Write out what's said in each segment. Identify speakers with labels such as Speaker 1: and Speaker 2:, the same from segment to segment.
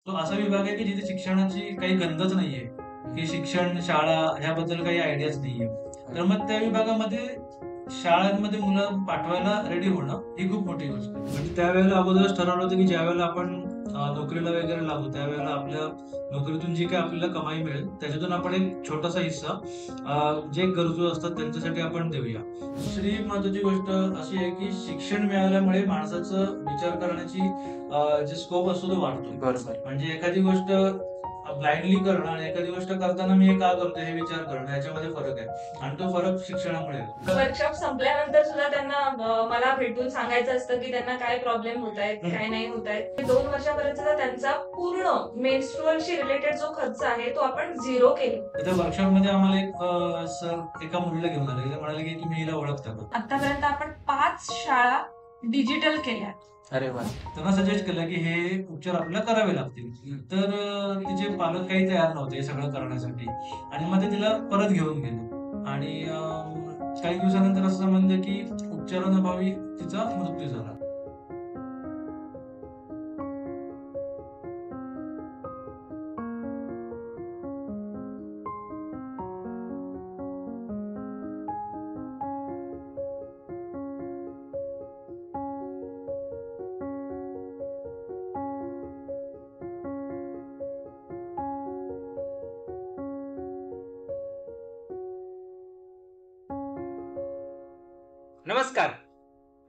Speaker 1: तो असा विभाग आहे की जिथे शिक्षणाची काही गंधच नाहीये, की शिक्षण, शाळा ह्याबद्दल काही आयडियाच नाहीये. तर मग त्या विभागामध्ये शाळांमध्ये मुलं पाठवायला रेडी होणं ही खूप मोठी गोष्ट आहे. म्हणजे त्यावेळेला अगोदरच ठरवलं होतं की ज्यावेळेला आपण नोकरीला वगैरे लागू त्यावेळेला आपल्या नोकरीतून जी काही आपल्याला कमाई मिळेल त्याच्यातून आपण एक छोटासा हिस्सा जे गरजू असतात त्यांच्यासाठी आपण देऊया. दुसरी एक महत्वाची गोष्ट अशी आहे की शिक्षण मिळाल्यामुळे माणसाचं विचार करण्याची जे स्कोप असतो तो वाढतो.
Speaker 2: बरोबर.
Speaker 1: म्हणजे एखादी गोष्ट ब्लाइंडली करणं आणि एखादी गोष्ट करताना मी हे का करतोय हे विचार करणं याच्यामध्ये फरक आहे आणि तो फरक शिक्षणामुळे येतो.
Speaker 3: वर्कशॉप संपल्यानंतर सुद्धा त्यांना मला भेटून सांगायचं असतं, की त्यांना काय प्रॉब्लेम होतायत, काय नाही होतायत. 2 वर्षापर्यंतचा त्यांचा पूर्ण मेन्स्ट्रुअलशी रिलेटेड जो खर्च आहे, तो आपण 0 केला.
Speaker 1: त्या वर्कशॉपमध्ये आम्हाला एक सर एका मुलीला घेऊन आले. ते म्हणाले, की "तुम्ही हिला ओळखता का?"
Speaker 3: आतापर्यंत आपण 5 शाळा डिजिटल केल्या.
Speaker 2: अरे वाह!
Speaker 1: त्यांना सजेस्ट केलं, की हे उपचार आपल्याला करावे लागतील. तर तिचे पालक काही तयार नव्हते हे सगळं करण्यासाठी आणि मग ते तिला परत घेऊन गेले आणि काही दिवसानंतर असं समजलं, की उपचारांअभावी तिचा मृत्यू झाला.
Speaker 2: नमस्कार.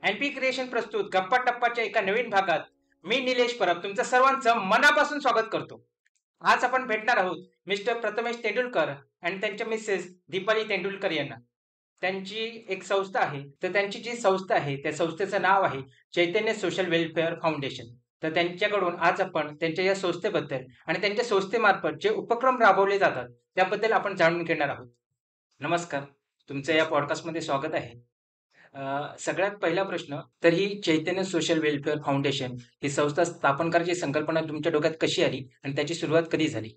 Speaker 2: एनपी क्रिएशन प्रस्तुत गप्पा टप्पाच्या एका नवीन भागात मी निलेश परब तुमचं सर्वांचं मनापासून स्वागत करतो. आज आपण भेटणार आहोत मिस्टर प्रथमेश तेंडुलकर आणि त्यांच्या मिसेस दीपाली तेंडुलकर यांना. त्यांची एक संस्था आहे, तर त्यांची जी संस्था आहे त्या संस्थेचं नाव आहे चैतन्य सोशल वेलफेअर फाउंडेशन. तर त्यांच्याकडून आज आपण त्यांच्या या संस्थेबद्दल आणि त्यांच्या संस्थेमार्फत जे उपक्रम राबवले जातात त्याबद्दल आपण जाणून घेणार आहोत. नमस्कार, तुमचं या पॉडकास्टमध्ये स्वागत आहे. सगळ्यात पहिला प्रश्न, तर ही चैतन्य सोशल वेलफेअर फाउंडेशन ही संस्था स्थापन करायची संकल्पना तुमच्या डोक्यात कशी आली आणि त्याची सुरुवात कधी झाली?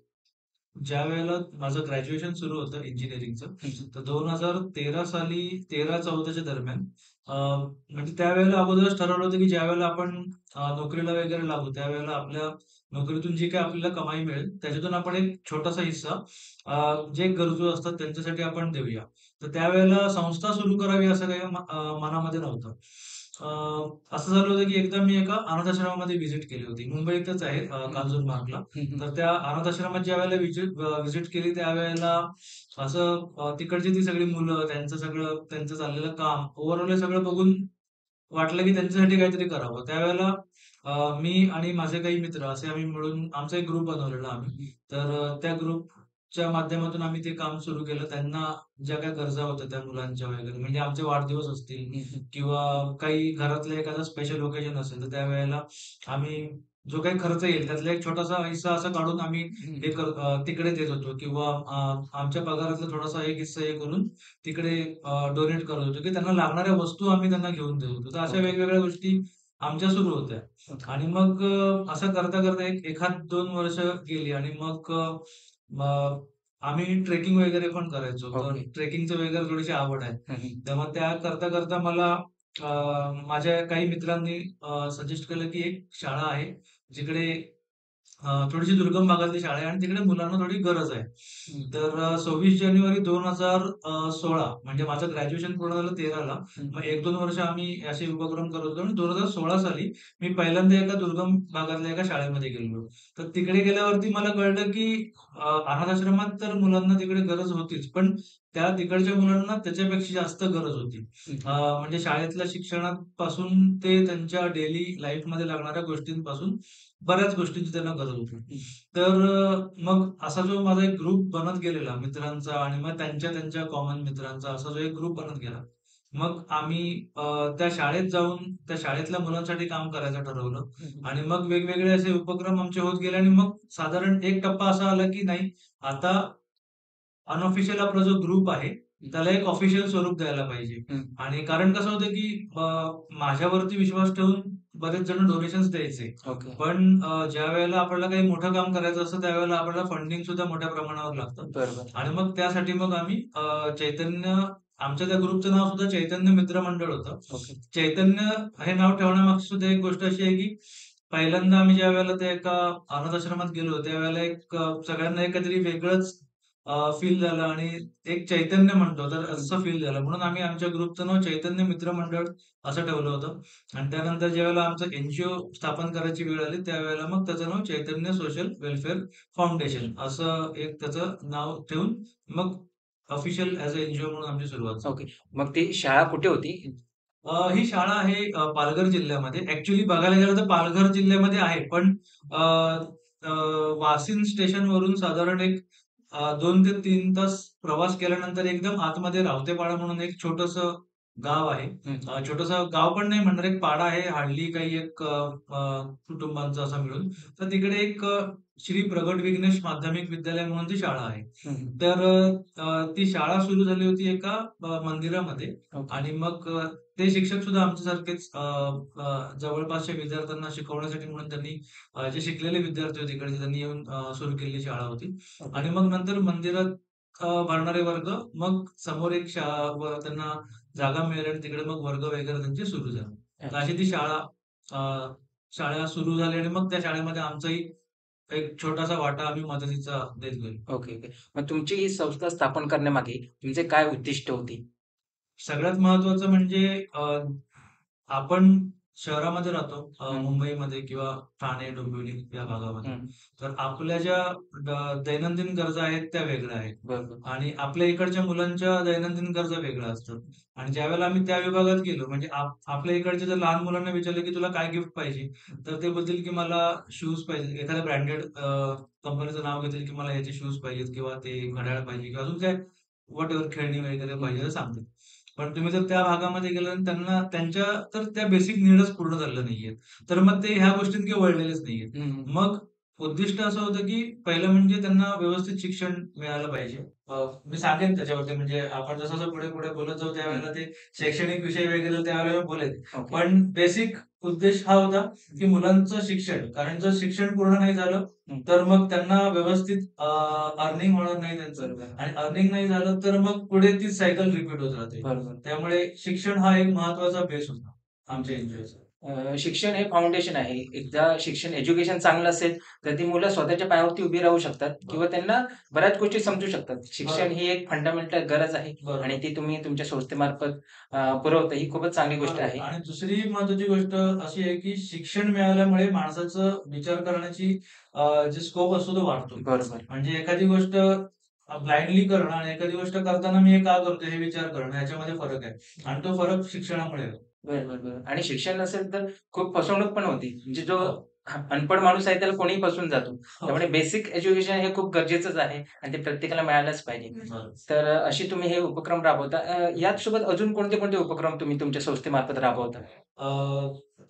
Speaker 1: ज्यावेळेला माझं ग्रॅज्युएशन सुरू होतं इंजिनिअरिंगचं, तर 2013 साली 13-14च्या दरम्यान म्हणजे त्यावेळेला अगोदरच ठरवलं होतं, की ज्यावेळेला आपण नोकरीला वगैरे लागू त्यावेळेला आपल्या नोकरीतून जी काही आपल्याला कमाई मिळेल त्याच्यातून आपण एक छोटासा हिस्सा जे गरजू असतात त्यांच्यासाठी आपण देऊया. तर त्यावेळेला संस्था सुरू करावी असं काही मनामध्ये नव्हतं. अ, असं झालं होतं, की एकदा मी एका अनाथ आश्रमामध्ये व्हिजिट केली होती. मुंबईतच आहे कांजूरमार्गला. तर त्या अनाथ आश्रमात ज्यावेळेला व्हिजिट केली त्यावेळेला असं तिकडची ती सगळी मुलं, त्यांचं सगळं त्यांचं चाललेलं काम ओव्हरऑल हे सगळं बघून वाटलं की त्यांच्यासाठी काहीतरी करावं. त्यावेळेला मी आणि माझे काही मित्र असे आम्ही मिळून आमचा एक ग्रुप बनवलेला आम्ही. तर त्या ग्रुपच्या माध्यमातून आम्ही ते काम सुरू केलं. त्यांना ज्या काही गरजा होत्या त्या मुलांच्या वगैरे म्हणजे आमचे वाढदिवस असतील किंवा काही घरातलं एखादं स्पेशल ओकेजन असेल, तर त्यावेळेला आम्ही जो काही खर्च येईल त्यातला एक छोटासा हिस्सा असा काढून आम्ही तिकडे देत होतो किंवा आमच्या पगारातला थोडासा एक हिस्सा हे करून तिकडे डोनेट करत होतो, की त्यांना लागणाऱ्या वस्तू आम्ही त्यांना घेऊन देत होतो. तर अशा वेगवेगळ्या गोष्टी आमच्या सुरू होत्या. आणि मग असं करता-करता एक एखाद 2 वर्ष गेली आणि मग मग आम्ही ट्रेकिंग वगैरे पण करायचो. तर ट्रेकिंगचं वगैरे थोडीशी आवड आहे. तर मग त्या करता-करता मला अ, माझ्या काही मित्रांनी सजेस्ट केलं, की एक शाळा आहे जिकडे थोडीशी दुर्गम भागातली शाळा आहे आणि तिकडे मुलांना थोडी गरज आहे. तर 26 जानेवारी 2016 म्हणजे माझं ग्रॅज्युएशन पूर्ण झालं 13ला. मग 1-2 वर्ष आम्ही असे उपक्रम करत होतो आणि 2016 साली मी पहिल्यांदा एका दुर्गम भागातल्या एका शाळेमध्ये गेलेलो. तर तिकडे गेल्यावरती मला कळलं, की अनाथ आश्रमात तर मुलांना तिकडे गरज होतीच, पण त्या तिकडच्या मुलांना त्याच्यापेक्षा जास्त गरज होती. म्हणजे शाळेतल्या शिक्षणापासून ते त्यांच्या डेली लाईफमध्ये लागणाऱ्या गोष्टींपासून बऱ्याच गोष्टींची त्यांना गरज होती. तर मग असा जो माझा एक ग्रुप बनत गेलेला मित्रांचा आणि मग त्यांच्या त्यांच्या कॉमन मित्रांचा असा जो एक ग्रुप बनत गेला. मग आम्ही त्या शाळेत जाऊन त्या शाळेतल्या मुलांसाठी काम करायचं ठरवलं आणि मग वेगवेगळे असे उपक्रम आमचे होत गेले आणि मग साधारण एक टप्पा असा आला, की नाही आता अनऑफिशियल आपला जो ग्रुप आहे, त्याला एक ऑफिशियल स्वरूप द्यायला पाहिजे. आणि कारण कसं होतं, की माझ्यावरती विश्वास ठेवून बरेच जण डोनेशन्स द्यायचे.
Speaker 2: ओके.
Speaker 1: पण ज्यावेळेला आपल्याला काही मोठं काम करायचं असतं, त्यावेळेला आपल्याला फंडिंग सुद्धा मोठ्या प्रमाणावर लागतं.
Speaker 2: बरोबर.
Speaker 1: आणि मग त्यासाठी मग आम्ही चैतन्य आमच्या त्या ग्रुपचं नाव सुद्धा चैतन्य मित्र मंडळ होतं.
Speaker 2: ओके.
Speaker 1: चैतन्य हे नाव ठेवण्यामागची सुद्धा एक गोष्ट अशी आहे, की पहिल्यांदा आम्ही ज्यावेळेला त्या एका अनाथ आश्रमात गेलो, त्यावेळेला एक सगळ्यांना एक काहीतरी वेगळंच फील झालं आणि एक चैतन्य म्हणतो तर असं फील झालं. म्हणून आम्ही आमच्या ग्रुपचं नाव चैतन्य मित्र मंडळ असं ठेवलं होतं आणि त्यानंतर ज्यावेळेला आमचं एन-जी-ओ स्थापन करायची वेळ आली, त्यावेळेला मग त्याचं नाव चैतन्य सोशल वेलफेअर फाउंडेशन असं एक त्याचं नाव ठेवून मग ऑफिशियल ॲज अ एन-जी-ओ म्हणून आमची सुरुवात झाली.
Speaker 2: ओके. मग ती शाळा कुठे होती?
Speaker 1: ही शाळा आहे पालघर जिल्ह्यामध्ये. ॲक्चुअली बघायला गेलं तर पालघर जिल्ह्यामध्ये आहे. पण अ, अ, वाशिम स्टेशनवरून साधारण एक 2 ते 3 तास प्रवास केल्यानंतर एकदम आतमध्ये रावतेपाडा म्हणून एक छोटंसं गाव आहे. छोटंसं गाव पण नाही म्हणणार, एक पाडा आहे. हार्डली काही एक कुटुंबांचा असा मिळून. तर तिकडे एक श्री प्रगट विघ्नेश माध्यमिक विद्यालय म्हणून ती शाळा आहे. तर ती शाळा सुरू झाली होती एका मंदिरामध्ये
Speaker 2: ओके.
Speaker 1: आणि मग ते शिक्षक सुद्धा आमच्यासारखेच जवळपासच्या विद्यार्थ्यांना शिकवण्यासाठी म्हणून त्यांनी जे शिकलेले विद्यार्थी होते तिकडचे त्यांनी येऊन सुरू केलेली शाळा होती.
Speaker 2: ओके.
Speaker 1: आणि मग नंतर मंदिरात भरणारे वर्ग, मग समोर एक शाळा व त्यांना जागा मिळाली आणि तिकडे मग वर्ग वगैरे त्यांचे सुरू झाले. तर
Speaker 2: अच्छा.
Speaker 1: अशी ती शाळा सुरू झाली आणि मग त्या शाळेमध्ये आमचाही एक छोटासा वाटा आम्ही मदतीचा देत गेलो.
Speaker 2: Okay, okay. मग तुमची ही संस्था स्थापन करण्यामागे तुमचे काय उद्दिष्ट होती?
Speaker 1: सगळ्यात महत्त्वाचं म्हणजे आपण शहरामध्ये राहतो
Speaker 2: हं.
Speaker 1: मुंबईमध्ये किंवा ठाणे, डोंबिवली या भागामध्ये.
Speaker 2: हं.
Speaker 1: तर आपल्या ज्या दैनंदिन गरजा आहेत त्या वेगळ्या आहेत
Speaker 2: बरोबर.
Speaker 1: आणि आपल्या इकडच्या मुलांच्या दैनंदिन गरजा वेगळ्या असतात. आणि ज्यावेळेला आम्ही त्या विभागात गेलो म्हणजे आपल्या इकडच्या जर लहान मुलांना विचारलं, की "तुला काय गिफ्ट पाहिजे?" तर ते बोलतील, की "मला शूज पाहिजे." एखाद्या ब्रँडेड कंपनीचं नाव घेतील, की "मला ह्याचे शूज पाहिजेत किंवा ते घड्याळ पाहिजे किंवा अजून काय व्हॉटएव्हर खेळणी वगैरे पाहिजे तर सांगतील." पण तुम्ही जर त्या भागामध्ये गेला आणि त्यांना त्यांच्या तर त्या बेसिक नीडच पूर्ण झालेल्या नाहीयेत. तर मग ते ह्या गोष्टींकडे वळलेलेच नाहीयेत.
Speaker 2: हं, हं.
Speaker 1: मग उद्दिष्ट असं होतं, की पहिलं म्हणजे त्यांना व्यवस्थित शिक्षण मिळालं पाहिजे. मी सांगेन त्याच्यावरती म्हणजे आपण जसं-जसं पुढे-पुढे बोलत जाऊ त्यावेळेला ते शैक्षणिक विषय वगैरे त्यावेळेला मी बोलेन.
Speaker 2: ओके.
Speaker 1: पण बेसिक उद्देश हा होता, की मुलांचं शिक्षण. कारण जर शिक्षण पूर्ण नाही झालं,
Speaker 2: हं.
Speaker 1: तर मग त्यांना व्यवस्थित अर्निंग होणार नाही त्यांचं
Speaker 2: बरोबर.
Speaker 1: आणि अर्निंग नाही झालं, तर मग पुढे तीच सायकल रिपीट होत राहते.
Speaker 2: बरोबर.
Speaker 1: त्यामुळे शिक्षण हा एक महत्त्वाचा बेस होता आमच्या एन-जी-ओचा.
Speaker 2: शिक्षण हे फाउंडेशन आहे. एकदा शिक्षण एज्युकेशन चांगलं असेल, तर ती मुलं स्वतःच्या पायावरती उभी राहू शकतात किंवा त्यांना बऱ्याच गोष्टी समजू शकतात. शिक्षण
Speaker 1: बरोबर.
Speaker 2: ही एक फंडामेंटल गरज आहे आणि
Speaker 1: बरोबर.
Speaker 2: ती तुम्ही तुमच्या संस्थेमार्फत पुरवता ही खूपच चांगली गोष्ट
Speaker 1: बरोबर.
Speaker 2: आहे.
Speaker 1: आणि दुसरी महत्त्वाची गोष्ट अशी आहे, की शिक्षण मिळाल्यामुळे माणसाचं विचार करण्याची जे स्कोप असतो तो वाढतो.
Speaker 2: बरोबर.
Speaker 1: म्हणजे एखादी गोष्ट ब्लाइंडली करणं आणि एखादी गोष्ट करताना मी हे का करतोय हे विचार करणं याच्यामध्ये फरक आहे आणि तो फरक शिक्षणामुळे आहे.
Speaker 2: बरोबर, बरोबर. आणि शिक्षण नसेल तर खूप फसवणूक पण होती. म्हणजे जो
Speaker 1: हो.
Speaker 2: अनपढ माणूस आहे त्याला कोणीही फसवून जातो.
Speaker 1: हो.
Speaker 2: त्यामुळे बेसिक एज्युकेशन हे खूप गरजेचंच आहे आणि ते प्रत्येकाला मिळालंच पाहिजे.
Speaker 1: बरोबर.
Speaker 2: तर अशी तुम्ही हे उपक्रम राबवता. याचसोबत अजून कोणते-कोणते उपक्रम तुम्ही तुमच्या संस्थेमार्फत राबवता?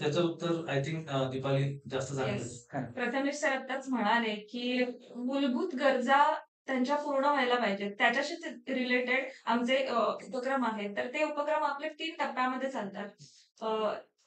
Speaker 1: त्याचं उत्तर आय थिंक दीपाली जास्त सांगेल.
Speaker 3: येस.
Speaker 2: हां.
Speaker 3: प्रथमेश सर आत्ताच म्हणाले, की मूलभूत गरजा त्यांच्या पूर्ण व्हायला पाहिजेत. त्याच्याशीच रिलेटेड आमचे उपक्रम आहेत. तर ते उपक्रम आपले 3 टप्प्यामध्ये चालतात. अ,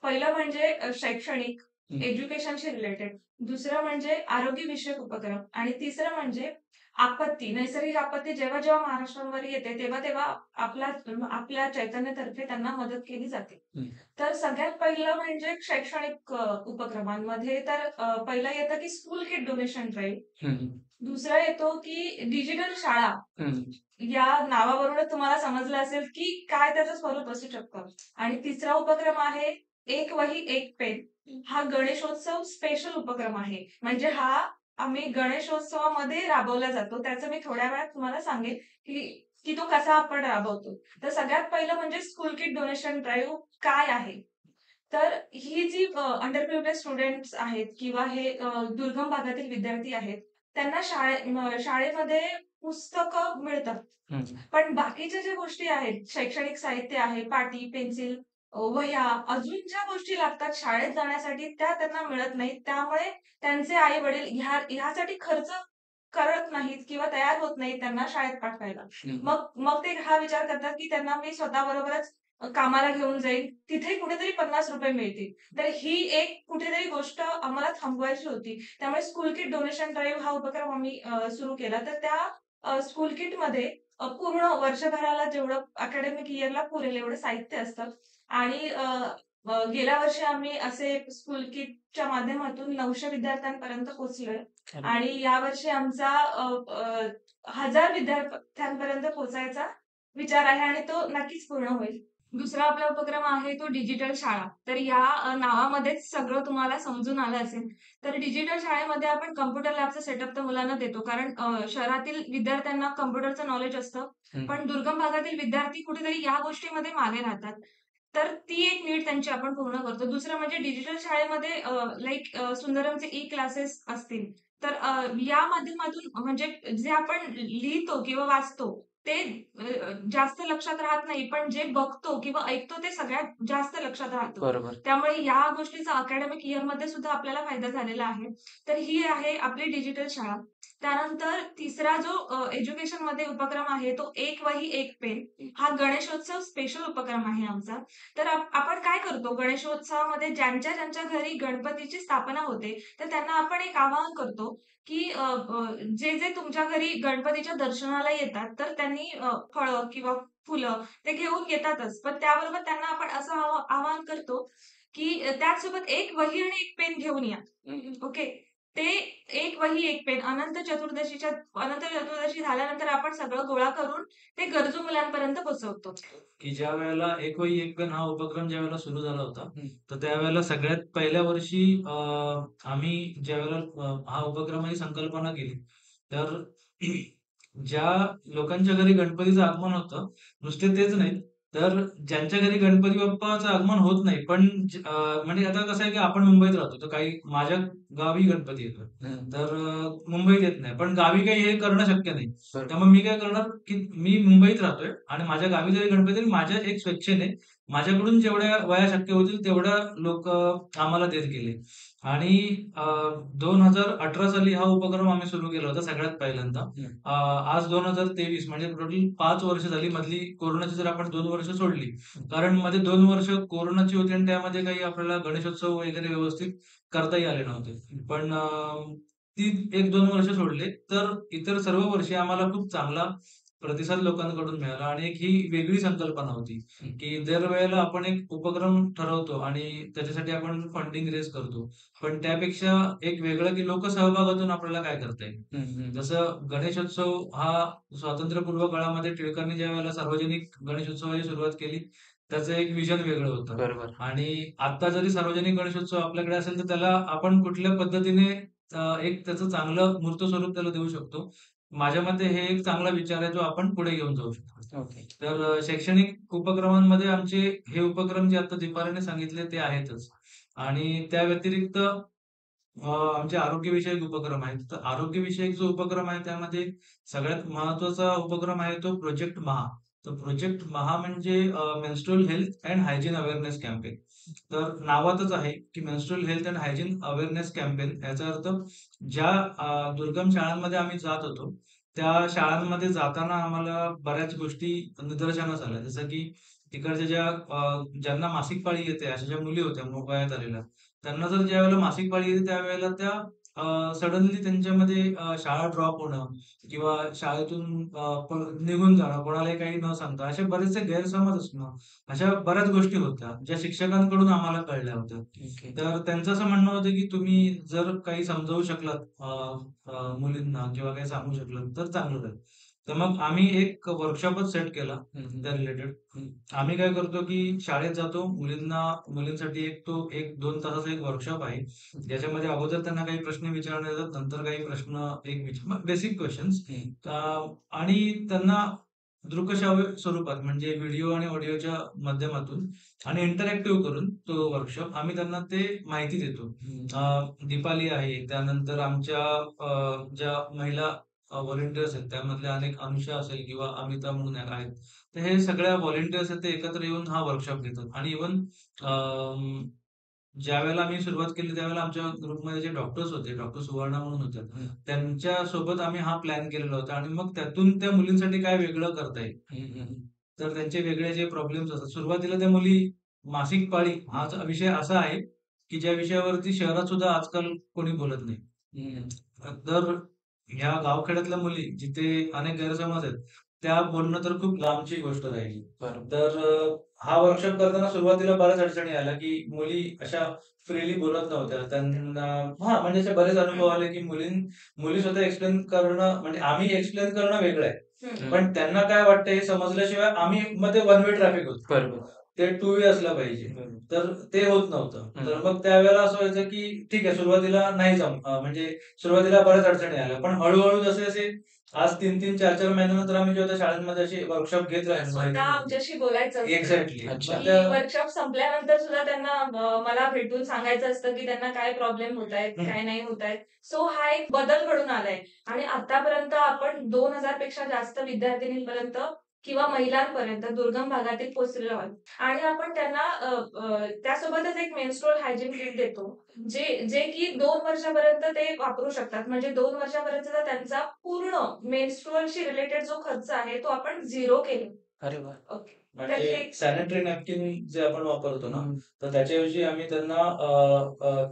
Speaker 3: पहिलं म्हणजे शैक्षणिक,
Speaker 2: हं.
Speaker 3: एज्युकेशनशी रिलेटेड. दुसरं म्हणजे आरोग्यविषयक उपक्रम आणि तिसरं म्हणजे आपत्ती, नैसर्गिक आपत्ती जेव्हा-जेव्हा महाराष्ट्रावर येते, तेव्हा-तेव्हा आपल्या आपल्या चैतन्यातर्फे त्यांना मदत केली जाते.
Speaker 2: हं.
Speaker 3: तर सगळ्यात पहिलं म्हणजे शैक्षणिक उपक्रमांमध्ये तर पहिलं येतं की स्कूल किट डोनेशन ड्राईव्ह.
Speaker 2: हं, हं.
Speaker 3: दुसरा येतो की डिजिटल शाळा.
Speaker 2: हं.
Speaker 3: या नावावरूनच तुम्हाला समजलं असेल की काय त्याचं स्वरूप असू शकतं. आणि तिसरा उपक्रम आहे एक वही एक पेन. हा गणेशोत्सव स्पेशल उपक्रम आहे. म्हणजे हा आम्ही गणेशोत्सवामध्ये राबवला जातो. त्याचं मी थोड्या वेळात तुम्हाला सांगेन की की तो कसा आपण राबवतो. तर सगळ्यात पहिलं म्हणजे स्कूल किट डोनेशन ड्राईव्ह काय आहे? तर ही जी अंडर प्रिव्हिलेज स्टुडंट्स आहेत किंवा हे दुर्गम भागातील विद्यार्थी आहेत, त्यांना शाळेमध्ये पुस्तकं मिळतात.
Speaker 2: हं.
Speaker 3: पण बाकीच्या ज्या गोष्टी आहेत, शैक्षणिक साहित्य आहे, पाटी, पेन्सिल, वह्या, अजून ज्या गोष्टी लागतात शाळेत जाण्यासाठी त्या त्यांना मिळत नाहीत. त्यामुळे त्यांचे आई-वडील ह्यासाठी खर्च करत नाहीत किंवा तयार होत नाहीत त्यांना शाळेत पाठवायला.
Speaker 2: हं.
Speaker 3: मग मग ते हा विचार करतात, की त्यांना मी स्वतःबरोबरच कामाला घेऊन जाईल. तिथे कुठेतरी ₹50 मिळतील. तर ही एक कुठेतरी गोष्ट आम्हाला थांबवायची होती. त्यामुळे स्कूल किट डोनेशन ड्राईव्ह हा उपक्रम आम्ही सुरू केला. तर त्या स्कूल किटमध्ये पूर्ण वर्षभराला जेवढं अकॅडमिक इयरला पुरेल एवढं साहित्य असतं आणि गेल्या वर्षी आम्ही असे स्कूल किटच्या माध्यमातून 900 विद्यार्थ्यांपर्यंत पोहोचलोय आणि यावर्षी आमचा 1000 विद्यार्थ्यांपर्यंत पोहोचायचा विचार आहे आणि तो नक्कीच पूर्ण होईल. दुसरा आपला उपक्रम आहे तो डिजिटल शाळा. तर या नावामध्येच सगळं तुम्हाला समजून आलं असेल. तर डिजिटल शाळेमध्ये आपण कॉम्प्युटर लॅबचा सेटअप तर मुलांना देतो. कारण शहरातील विद्यार्थ्यांना कॉम्प्युटरचं नॉलेज असतं. पण दुर्गम भागातील विद्यार्थी कुठेतरी या गोष्टीमध्ये मागे राहतात. तर ती एक नीड त्यांची आपण पूर्ण करतो. दुसरं म्हणजे डिजिटल शाळेमध्ये सुंदरमचे ई-क्लासेस असतील. तर या माध्यमातून म्हणजे जे आपण लिहितो किंवा वाचतो ते जास्त लक्षात राहत नाही. पण जे बघतो किंवा ऐकतो ते सगळ्यात जास्त लक्षात राहतं.
Speaker 2: बरोबर.
Speaker 3: त्यामुळे या गोष्टीचा अकॅडमिक इयरमध्ये सुद्धा आपल्याला फायदा झालेला आहे. तर ही आहे आपली डिजिटल शाळा. त्यानंतर तिसरा जो एज्युकेशनमध्ये उपक्रम आहे तो एक वही एक पेन. हा गणेशोत्सव स्पेशल उपक्रम आहे आमचा. तर आपण काय करतो गणेशोत्सवामध्ये ज्यांच्या घरी गणपतीची स्थापना होते, तर त्यांना आपण एक आवाहन करतो, की जे तुमच्या घरी गणपतीच्या दर्शनाला येतात, तर त्यांनी फळं किंवा फुलं ते घेऊन येतातच. पण त्याबरोबर त्यांना आपण असं आवाहन करतो, की त्याचसोबत एक वही आणि एक पेन घेऊन या. ओके. ते एक वही एक पेन अनंत चतुर्दशी झाल्यानंतर आपण सगळं गोळा करून ते गरजू मुलांपर्यंत पोहोचवतो.
Speaker 1: की ज्यावेळेला एक वही एक पेन हा उपक्रम ज्यावेळेला सुरू झाला होता,
Speaker 2: हं.
Speaker 1: तर त्यावेळेला सगळ्यात पहिल्या वर्षी आम्ही ज्यावेळेला हा उपक्रमाची संकल्पना केली, तर ज्या लोकांच्या घरी गणपतीचं आगमन होतं, नुसते तेच नाही, तर ज्यांच्या घरी गणपती बाप्पाचं आगमन होत नाही, पण म्हणजे आता कसं आहे की आपण मुंबईत राहतो, तर काही माझ्या गावी गणपती येतो. तर मुंबईत येत नाही. पण गावी काही हे करणं शक्य नाही.
Speaker 2: बरोबर.
Speaker 1: त्यामुळे मी काय करणार, की मी मुंबईत राहतोय आणि माझ्या गावी जरी गणपती आहे, माझ्या एक स्वेच्छेने माझ्याकडून जेवढ्या वह्या शक्य होतील तेवढ्या लोकं आम्हाला देत गेले. आणि 2018 साली हा उपक्रम आम्ही सुरू केला होता सगळ्यात पहिल्यांदा. आज 2023 म्हणजे टोटल 5 वर्ष झाली. मधली कोरोनाची जर आपण 2 वर्ष सोडली, कारण मध्ये 2 वर्ष कोरोनाची होती आणि त्यामध्ये काही आपल्याला गणेशोत्सव वगैरे व्यवस्थित करताही आले नव्हते. पण ती 1-2 वर्ष सोडले, तर इतर सर्व वर्षी आम्हाला खूप चांगला प्रतिसाद लोकांकडून मिळाला आणि एक ही वेगळी संकल्पना होती, की दरवेळेला आपण एक उपक्रम ठरवतो आणि त्याच्यासाठी आपण फंडिंग रेज करतो. पण त्यापेक्षा एक वेगळं, की लोकसहभागातून आपल्याला काय करता येईल. जसं गणेशोत्सव हा स्वातंत्र्यपूर्व काळामध्ये टिळकांनी ज्यावेळेला सार्वजनिक गणेशोत्सवाची सुरुवात केली, त्याचं एक विजन वेगळं होतं.
Speaker 2: बरोबर.
Speaker 1: आणि आता जरी सार्वजनिक गणेशोत्सव आपल्याकडे असेल, तर त्याला आपण कुठल्या पद्धतीने एक त्याचं चांगलं मूर्त स्वरूप त्याला देऊ शकतो. माझ्या मते हे एक चांगला विचार आहे, जो आपण पुढे घेऊन जाऊ शकतो.
Speaker 2: ओके.
Speaker 1: तर शैक्षणिक उपक्रमांमध्ये आमचे हे उपक्रम जे आता दीपालीने सांगितले ते आहेतच. आणि त्या व्यतिरिक्त आमचे आरोग्यविषयक उपक्रम आहेत. तर आरोग्यविषयक जो उपक्रम आहे त्यामध्ये सगळ्यात महत्त्वाचा उपक्रम आहे तो प्रोजेक्ट महा. तर प्रोजेक्ट महा म्हणजे menstrual health and hygiene awareness campaign. तर नावातच आहे की menstrual health and hygiene awareness campaign. याचा अर्थ ज्या दुर्गम शाळांमध्ये आम्ही जात होतो, त्या शाळांमध्ये जाताना आम्हाला बऱ्याच गोष्टी निदर्शनास आल्या. जसं की तिकडच्या ज्यांना मासिक पाळी येते अशा ज्या मुली होत्या वयात आलेल्या, त्यांना जर ज्यावेळेला मासिक पाळी येते त्यावेळेला त्या सडनली त्यांच्यामध्ये शाळा ड्रॉप होणं किंवा शाळेतून निघून जाणं, कोणालाही काही न सांगता, असे बरेचसे गैरसमज असणं, अशा बऱ्याच गोष्टी होत्या, ज्या शिक्षकांकडून आम्हाला कळल्या होत्या.
Speaker 2: ओके.
Speaker 1: तर त्यांचं असं म्हणणं होतं, की तुम्ही जर काही समजावू शकलात मुलींना किंवा काही सांगू शकलात तर चांगलं राहील. तर मग आम्ही एक वर्कशॉपच सेट केला त्या रिलेटेड. आम्ही काय करतो, की शाळेत जातो, मुलींसाठी एक 2 तासाचा एक वर्कशॉप आहे. ज्याच्यामध्ये अगोदर त्यांना काही प्रश्न विचारण्यात येतात, नंतर काही प्रश्न बेसिक क्वेशन्स आणि त्यांना दृकश्राव्य स्वरूपात म्हणजे व्हिडिओ आणि ऑडिओच्या माध्यमातून आणि इंटरॅक्टिव्ह करून तो वर्कशॉप आम्ही त्यांना ते माहिती देतो. दीपाली आहे, त्यानंतर आमच्या ज्या महिला व्हॉलंटिअर्स आहेत, त्यामधल्या अनेक अनुषा असेल किंवा अमिता म्हणून आहेत. तर हे सगळ्या व्हॉलंटिअर्स आहेत, ते एकत्र येऊन हा वर्कशॉप घेतात आणि इव्हन ज्यावेळेला आम्ही सुरुवात केली त्यावेळेला आमच्या ग्रुपमध्ये जे डॉक्टर्स होते, डॉक्टर सुवर्णा म्हणून होत्या. त्यांच्यासोबत आम्ही हा प्लॅन केलेला होता आणि मग त्यातून त्या मुलींसाठी काय वेगळं करता येईल. तर त्यांचे वेगळे जे प्रॉब्लेम्स असतात. सुरुवातीला त्या मुली मासिक पाळी हाच विषय असा आहे, की ज्या विषयावरती शहरात सुद्धा आजकाल कोणी बोलत नाही. तर ह्या गावखेड्यातल्या मुली जिथे अनेक गैरसमज आहेत, त्या बोलणं तर खूप लांबची गोष्ट राहिली.
Speaker 2: बरोबर.
Speaker 1: तर हा वर्कशॉप करताना सुरुवातीला बऱ्याच अडचणी आल्या, की मुली अशा फ्रीली बोलत नव्हत्या. त्यांना हां, म्हणजे असे बरेच अनुभव आले, की मुली स्वतः एक्सप्लेन करणं म्हणजे आम्ही एक्सप्लेन करणं वेगळं आहे.
Speaker 3: हम्म.
Speaker 1: पण त्यांना काय वाटतं हे समजल्याशिवाय आम्ही मग ते वन वे ट्रॅफिक होतं.
Speaker 2: बरोबर.
Speaker 1: ते टू वे असलं पाहिजे.
Speaker 2: बरोबर.
Speaker 1: तर ते होत नव्हतं.
Speaker 2: हं.
Speaker 1: तर मग त्यावेळेला असं व्हायचं, की ठीक आहे सुरुवातीला नाही म्हणजे सुरुवातीला बऱ्याच अडचणी आल्या. पण हळू जसे-जसे आज 3-3, 4-4 महिन्यानंतर आम्ही जेव्हा त्या शाळांमध्ये असे वर्कशॉप घेत राहिलो
Speaker 3: स्वतः
Speaker 1: माहितीमध्ये.
Speaker 3: आमच्याशी बोलायचं असतं.
Speaker 1: एक्झॅक्टली.
Speaker 2: अच्छा.
Speaker 1: मग
Speaker 3: की
Speaker 1: त्या
Speaker 3: वर्कशॉप संपल्यानंतर सुद्धा त्यांना मला भेटून सांगायचं असतं की त्यांना काय प्रॉब्लेम होत आहेत,
Speaker 1: हं.
Speaker 3: काय नाही होत आहेत. सो हा एक बदल घडून आलाय आणि आतापर्यंत आपण 2000 पेक्षा जास्त विद्यार्थिनींपर्यंत किंवा महिलांपर्यंत दुर्गम भागातील पोहोचलेलो आहोत. आणि आपण त्यांना त्यासोबतच एक मेन्स्ट्रुअल हायजीन किट देतो. जे जे की 2 वर्षापर्यंत ते वापरू शकतात. म्हणजे 2 वर्षापर्यंतचा त्यांचा पूर्ण मेन्स्ट्रुअलशी रिलेटेड जो खर्च आहे तो आपण झिरो केला.
Speaker 2: अरे वाह!
Speaker 3: ओके. तर
Speaker 1: म्हणजे
Speaker 3: हे
Speaker 1: सॅनिटरी नॅपकिन जे आपण वापरतो ना,
Speaker 2: हं.
Speaker 1: तर त्याच्याऐवजी आम्ही त्यांना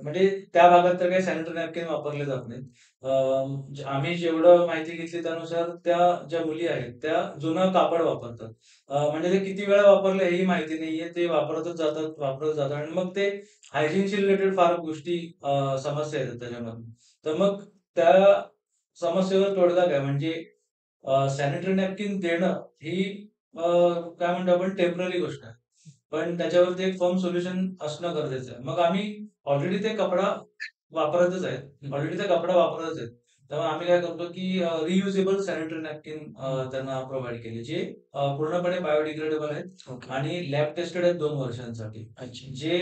Speaker 1: म्हणजे त्या भागात तर काही सॅनिटरी नॅपकिन वापरले जात नाहीत. आम्ही जेवढं माहिती घेतली त्यानुसार त्या ज्या मुली आहेत, त्या जुनं कापड वापरतात. म्हणजे ते किती वेळा वापरलं हेही माहिती नाहीये. ते वापरत जातात आणि मग ते हायजीनशी रिलेटेड फार गोष्टी समस्या येतात त्याच्यामधून. तर मग त्या समस्येवर तोडगा काय म्हणजे सॅनिटरी नॅपकिन देणं ही अ, काय म्हणतो आपण टेम्पररी गोष्ट आहे. पण त्याच्यावरती एक फर्म सोल्युशन असणं गरजेचं आहे. मग आम्ही ऑलरेडी ते कपडा वापरतच आहेत. ऑलरेडी ते कपडा वापरतच आहेत. त्यामुळे आम्ही काय करतो, की रियुजेबल सॅनिटरी नॅपकिन त्यांना प्रोव्हाईड केले, जे पूर्णपणे बायोडिग्रेडेबल आहेत
Speaker 2: ओके.
Speaker 1: आणि लॅब टेस्टेड आहेत 2 वर्षांसाठी.
Speaker 2: अच्छा.
Speaker 1: जे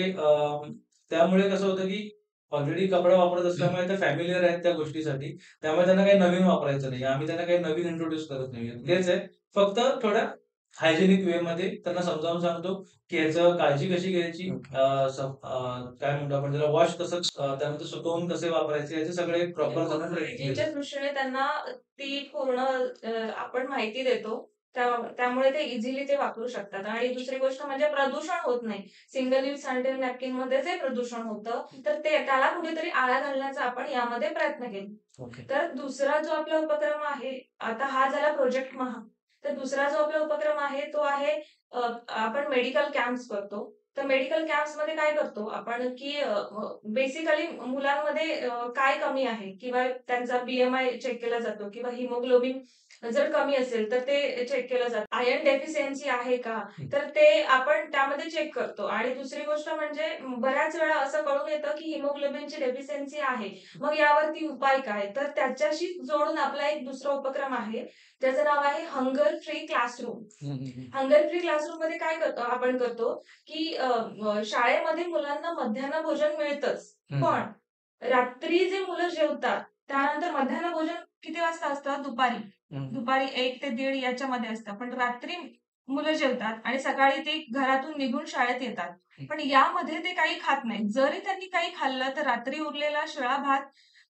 Speaker 1: त्यामुळे कसं होतं, की ऑलरेडी कपडा वापरत असल्यामुळे ते फॅमिलिअर आहेत त्या गोष्टीसाठी. त्यामुळे त्यांना काही नवीन वापरायचं नाही. आम्ही त्यांना काही नवीन इंट्रोड्यूस करत नाहीये. तेच आहे. फक्त थोड्या हायजिनिक वेमध्ये त्यांना समजावून सांगतो, की ह्याचं काळजी कशी घ्यायची,
Speaker 2: ओके.
Speaker 1: काय म्हणतो आपण त्याला वॉश कसं त्यानंतर सुकवून कसे वापरायचे याचे सगळे प्रॉपर त्यांना ट्रेनिंग
Speaker 3: हायजीनच्या
Speaker 1: देतो.
Speaker 3: दृष्टीने त्यांना ती पूर्ण आपण माहिती देतो. त्यामुळे ते इझिली ते वापरू शकतात आणि दुसरी गोष्ट म्हणजे प्रदूषण होत नाही. सिंगल यूज सॅनिटरी नॅपकिनमध्ये जे प्रदूषण होतं, तर त्याला कुठेतरी आळा घालण्याचा आपण यामध्ये प्रयत्न केला.
Speaker 2: ओके.
Speaker 3: तर दुसरा जो आपला उपक्रम आहे, आता हा झाला प्रोजेक्ट महा. तर दुसरा जो आपला उपक्रम आहे तो आहे आपण मेडिकल कॅम्प्स करतो. तर मेडिकल कॅम्प्समध्ये काय करतो आपण, की बेसिकली मुलांमध्ये काय कमी आहे किंवा त्यांचा BMI चेक केला जातो किंवा हिमोग्लोबिन जर कमी असेल तर ते चेक केलं जातं. आयर्न डेफिशियन्सी आहे का? तर ते आपण त्यामध्ये चेक करतो आणि दुसरी गोष्ट म्हणजे बऱ्याच वेळा असं कळून येतं, की हिमोग्लोबिनची डेफिशियन्सी आहे. मग यावरती उपाय काय? तर त्याच्याशी जोडून आपला एक दुसरा उपक्रम आहे. त्याचं नाव आहे हंगर फ्री क्लासरूम.
Speaker 2: हं, हं, हं.
Speaker 3: हंगर फ्री क्लासरूममध्ये काय आपण करतो, की शाळेमध्ये मुलांना मध्यान्ह भोजन मिळतंच.
Speaker 2: हं.
Speaker 3: पण रात्री जे मुलं जेवतात, त्यानंतर मध्यान्ह भोजन किती वाजता असतं? दुपारी.
Speaker 2: हं.
Speaker 3: दुपारी 1 ते 1:30 याच्यामध्ये असतं. पण रात्री मुलं जेवतात आणि सकाळी ते घरातून निघून शाळेत येतात. पण यामध्ये ते काही खात नाहीत. जरी त्यांनी काही खाल्लं, तर रात्री उरलेला शिळा भात,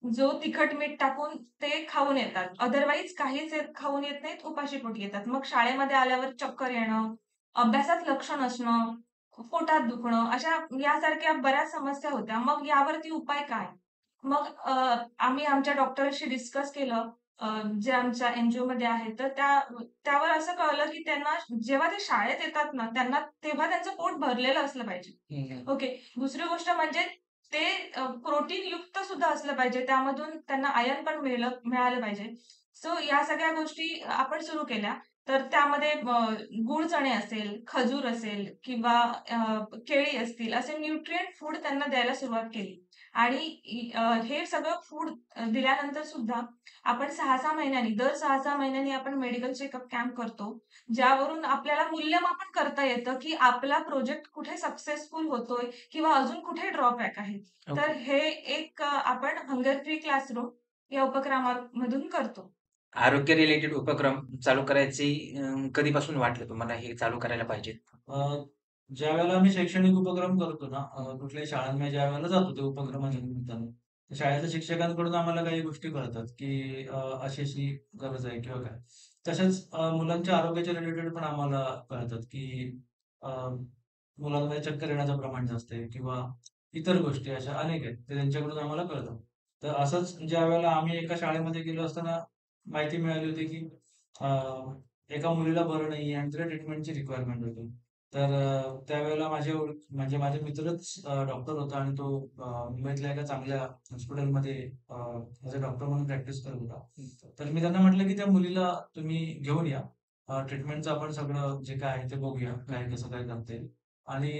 Speaker 3: जो तिखट मीठ टाकून ते खाऊन येतात. अदरवाईज काहीच खाऊन येत नाहीत, उपाशीपोटी येतात. मग शाळेमध्ये आल्यावर चक्कर येणं, अभ्यासात लक्ष नसणं, पोटात दुखणं, अशा यासारख्या बऱ्याच समस्या होत्या. मग यावरती उपाय काय? मग आम्ही आमच्या डॉक्टरशी डिस्कस केलं. जे आमच्या NGOमध्ये आहेत. तर त्यावर असं कळलं, की त्यांना जेव्हा ते शाळेत येतात ना, त्यांना तेव्हा त्यांचं पोट भरलेलं असलं पाहिजे.
Speaker 2: हं, हं.
Speaker 3: ओके. दुसरी गोष्ट म्हणजे ते प्रोटीन युक्त सुद्धा असलं पाहिजे. त्यामधून त्यांना आयर्न पण मिळालं पाहिजे. सो या सगळ्या गोष्टी आपण सुरू केल्या. तर त्यामध्ये गूळ चणे असेल, खजूर असेल किंवा केळी असतील, असे न्यूट्रिएंट फूड त्यांना द्यायला सुरुवात केली. आणि हे सगळं फूड दिल्यानंतर सुद्धा आपण 6-6 महिन्यांनी, दर 6-6 महिन्यांनी आपण मेडिकल चेकअप कॅम्प करतो. ज्यावरून आपल्याला मूल्यमापन करता येतं, की आपला प्रोजेक्ट कुठे सक्सेसफुल होतोय किंवा अजून कुठे ड्रॉबॅक आहे. तर
Speaker 2: ओके.
Speaker 3: हे एक आपण हंगर फ्री क्लासरूम या उपक्रमामधून करतो.
Speaker 2: आरोग्य रिलेटेड उपक्रम चालू करायची कधीपासून वाटलं तुम्हाला हे चालू करायला पाहिजे?
Speaker 1: अ, ज्यावेळेला आम्ही शैक्षणिक उपक्रम करतो ना, कुठल्याही शाळांमध्ये ज्यावेळेला जातो त्या उपक्रमाच्या निमित्तानं, तर शाळेच्या शिक्षकांकडून आम्हाला काही गोष्टी कळतात, की अशी-अशी गरज आहे किंवा काय. तसेच मुलांच्या आरोग्याच्या रिलेटेड पण आम्हाला कळतात, की अ, मुलांमध्ये चक्कर येण्याचं प्रमाण जास्त आहे किंवा इतर गोष्टी अशा अनेक आहेत. ते त्यांच्याकडून आम्हाला कळतं. तर असंच ज्यावेळेला आम्ही एका शाळेमध्ये गेलो असताना माहिती मिळाली होती, की एका मुलीला बरं नाहीये आणि तिला ट्रीटमेंटची रिक्वायरमेंट होती. तर त्यावेळेला म्हणजे माझे मित्रच डॉक्टर होता आणि तो मुंबईतल्या एका चांगल्या हॉस्पिटलमध्ये ॲज अ डॉक्टर म्हणून प्रॅक्टिस करत होता. तर मी त्यांना म्हटलं, की "त्या मुलीला तुम्ही घेऊन या. ट्रीटमेंटचं आपण सगळं जे काय आहे ते बघूया. काय कसं काय करता येईल आणि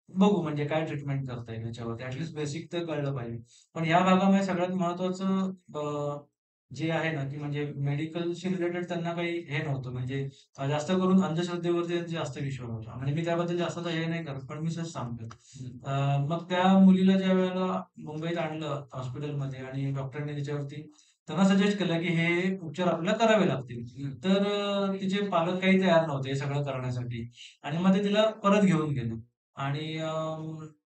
Speaker 1: बघू म्हणजे काय ट्रीटमेंट करता येईल याच्यावरती. ॲटलीस्ट बेसिक तर कळलं पाहिजे." पण या भागामध्ये सगळ्यात महत्त्वाचं जे आहे ना, की म्हणजे मेडिकलशी रिलेटेड त्यांना काही हे नव्हतं. म्हणजे जास्त करून अंधश्रद्धेवरती त्यांचा जास्त विश्वास होता. म्हणजे मी त्याबद्दल जास्त तर हे नाही करत, पण मी सहज सांगतो. मग त्या मुलीला ज्यावेळेला मुंबईत आणलं हॉस्पिटलमध्ये आणि डॉक्टरांनी त्याच्यावरती त्यांना सजेस्ट केलं, की हे उपचार आपल्याला करावे लागतील. तर तिचे पालक काही तयार नव्हते हे सगळं करण्यासाठी आणि मग ते तिला परत घेऊन गेले आणि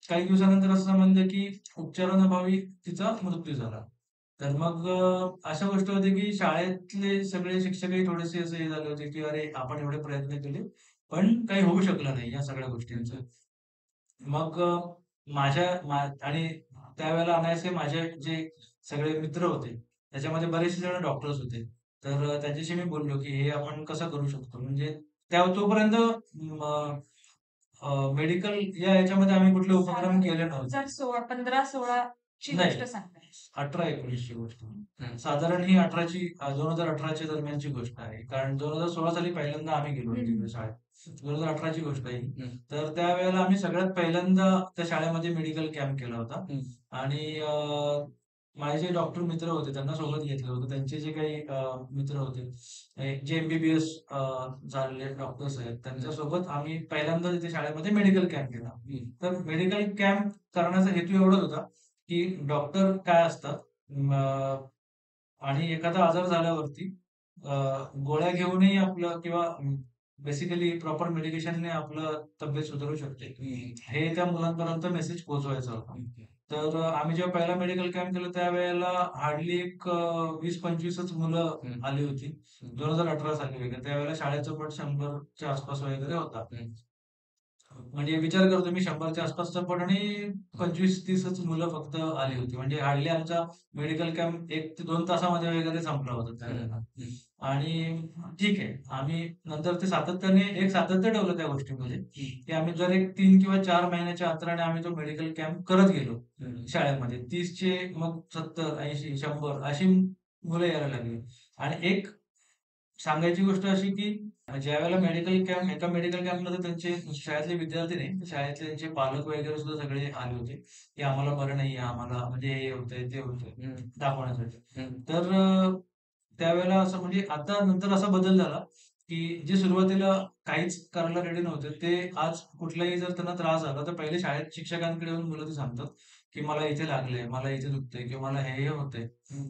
Speaker 1: काही दिवसानंतर असं समजलं, की उपचारांअभावी तिचा मृत्यू झाला. तर मग अशा गोष्टी होत्या, की शाळेतले सगळे शिक्षकही थोडेसे असे हे झाले होते, की "अरे, आपण एवढे प्रयत्न केले, पण काही होऊ शकलं नाही या सगळ्या गोष्टींचं." मग आणि त्यावेळेला अनायासे माझे जे सगळे मित्र होते, त्याच्यामध्ये बरेचसे जण डॉक्टर्स होते. तर त्यांच्याशी मी बोललो, की हे आपण कसं करू शकतो? म्हणजे तोपर्यंत मेडिकल या ह्याच्यामध्ये आम्ही कुठले उपक्रम केले नव्हते.
Speaker 3: 15-16 ची
Speaker 1: नाही.
Speaker 3: गोष्ट सांगताय.
Speaker 1: 18-19 ची गोष्ट. साधारण ही 2018 च्या दरम्यानची गोष्ट आहे. कारण 2016 साली पहिल्यांदा आम्ही गेलो होतो तिकडे शाळेत. 2018 ची गोष्ट आहे ही. तर त्यावेळेला आम्ही सगळ्यात पहिल्यांदा त्या शाळेमध्ये मेडिकल कॅम्प केला होता आणि माझे जे डॉक्टर मित्र होते त्यांना सोबत घेतलं होतं. त्यांचे जे काही मित्र होते, जे एम-बी-बी-एस झालेले डॉक्टर्स आहेत, त्यांच्यासोबत आम्ही पहिल्यांदा तिथे शाळेमध्ये मेडिकल कॅम्प केला. तर मेडिकल कॅम्प करण्याचा हेतू एवढाच होता, की डॉक्टर काय असतात आणि एखादा आजार झाल्यावरती अ, गोळ्या घेऊनही आपलं किंवा बेसिकली प्रॉपर मेडिकेशनने आपलं तब्येत सुधारू शकते. हे त्या मुलांपर्यंत मेसेज पोहोचवायचा होता. तर आम्ही जेव्हा पहिला मेडिकल कॅम्प केला त्यावेळेला हार्डली एक 20-25च मुलं आली होती. 2018 साली वगैरे. त्यावेळेला शाळेचा पट 100च्या आसपास वगैरे होता. म्हणजे विचार करतो मी 100च्या आसपासचा पट आणि 25-30च मुलं फक्त आली होती. म्हणजे हार्डली आमचा मेडिकल कॅम्प 1 ते 2 तासामध्ये वगैरे संपला होता त्यावेळेला. आणि ठीक आहे. आम्ही नंतर ते एक सातत्य ठेवलं त्या गोष्टीमध्ये, की आम्ही दर एक 3 किंवा 4 महिन्याच्या अंतराने आम्ही तो मेडिकल कॅम्प करत गेलो शाळेमध्ये. 30चे मग 70, 80, 100 अशी मुलं यायला लागली. आणि एक सांगायची गोष्ट अशी, की ज्यावेळेला एका मेडिकल कॅम्पमध्ये त्यांचे शाळेतले विद्यार्थी नाही, तर शाळेतले त्यांचे पालक वगैरे सुद्धा सगळे आले होते, की आम्हाला बरं नाहीये, आम्हाला म्हणजे हे होतंय, ते होतंय दाखवण्यासाठी. तर त्यावेळेला असं म्हणजे आता नंतर असा बदल झाला, की जे सुरुवातीला काहीच करायला रेडी नव्हते, ते आज कुठलाही जर त्यांना त्रास झाला, तर पहिले शाळेत शिक्षकांकडे येऊन मुलं ते सांगतात, की मला इथे लागलंय, मला इथे दुखतंय किंवा मला हे होतंय.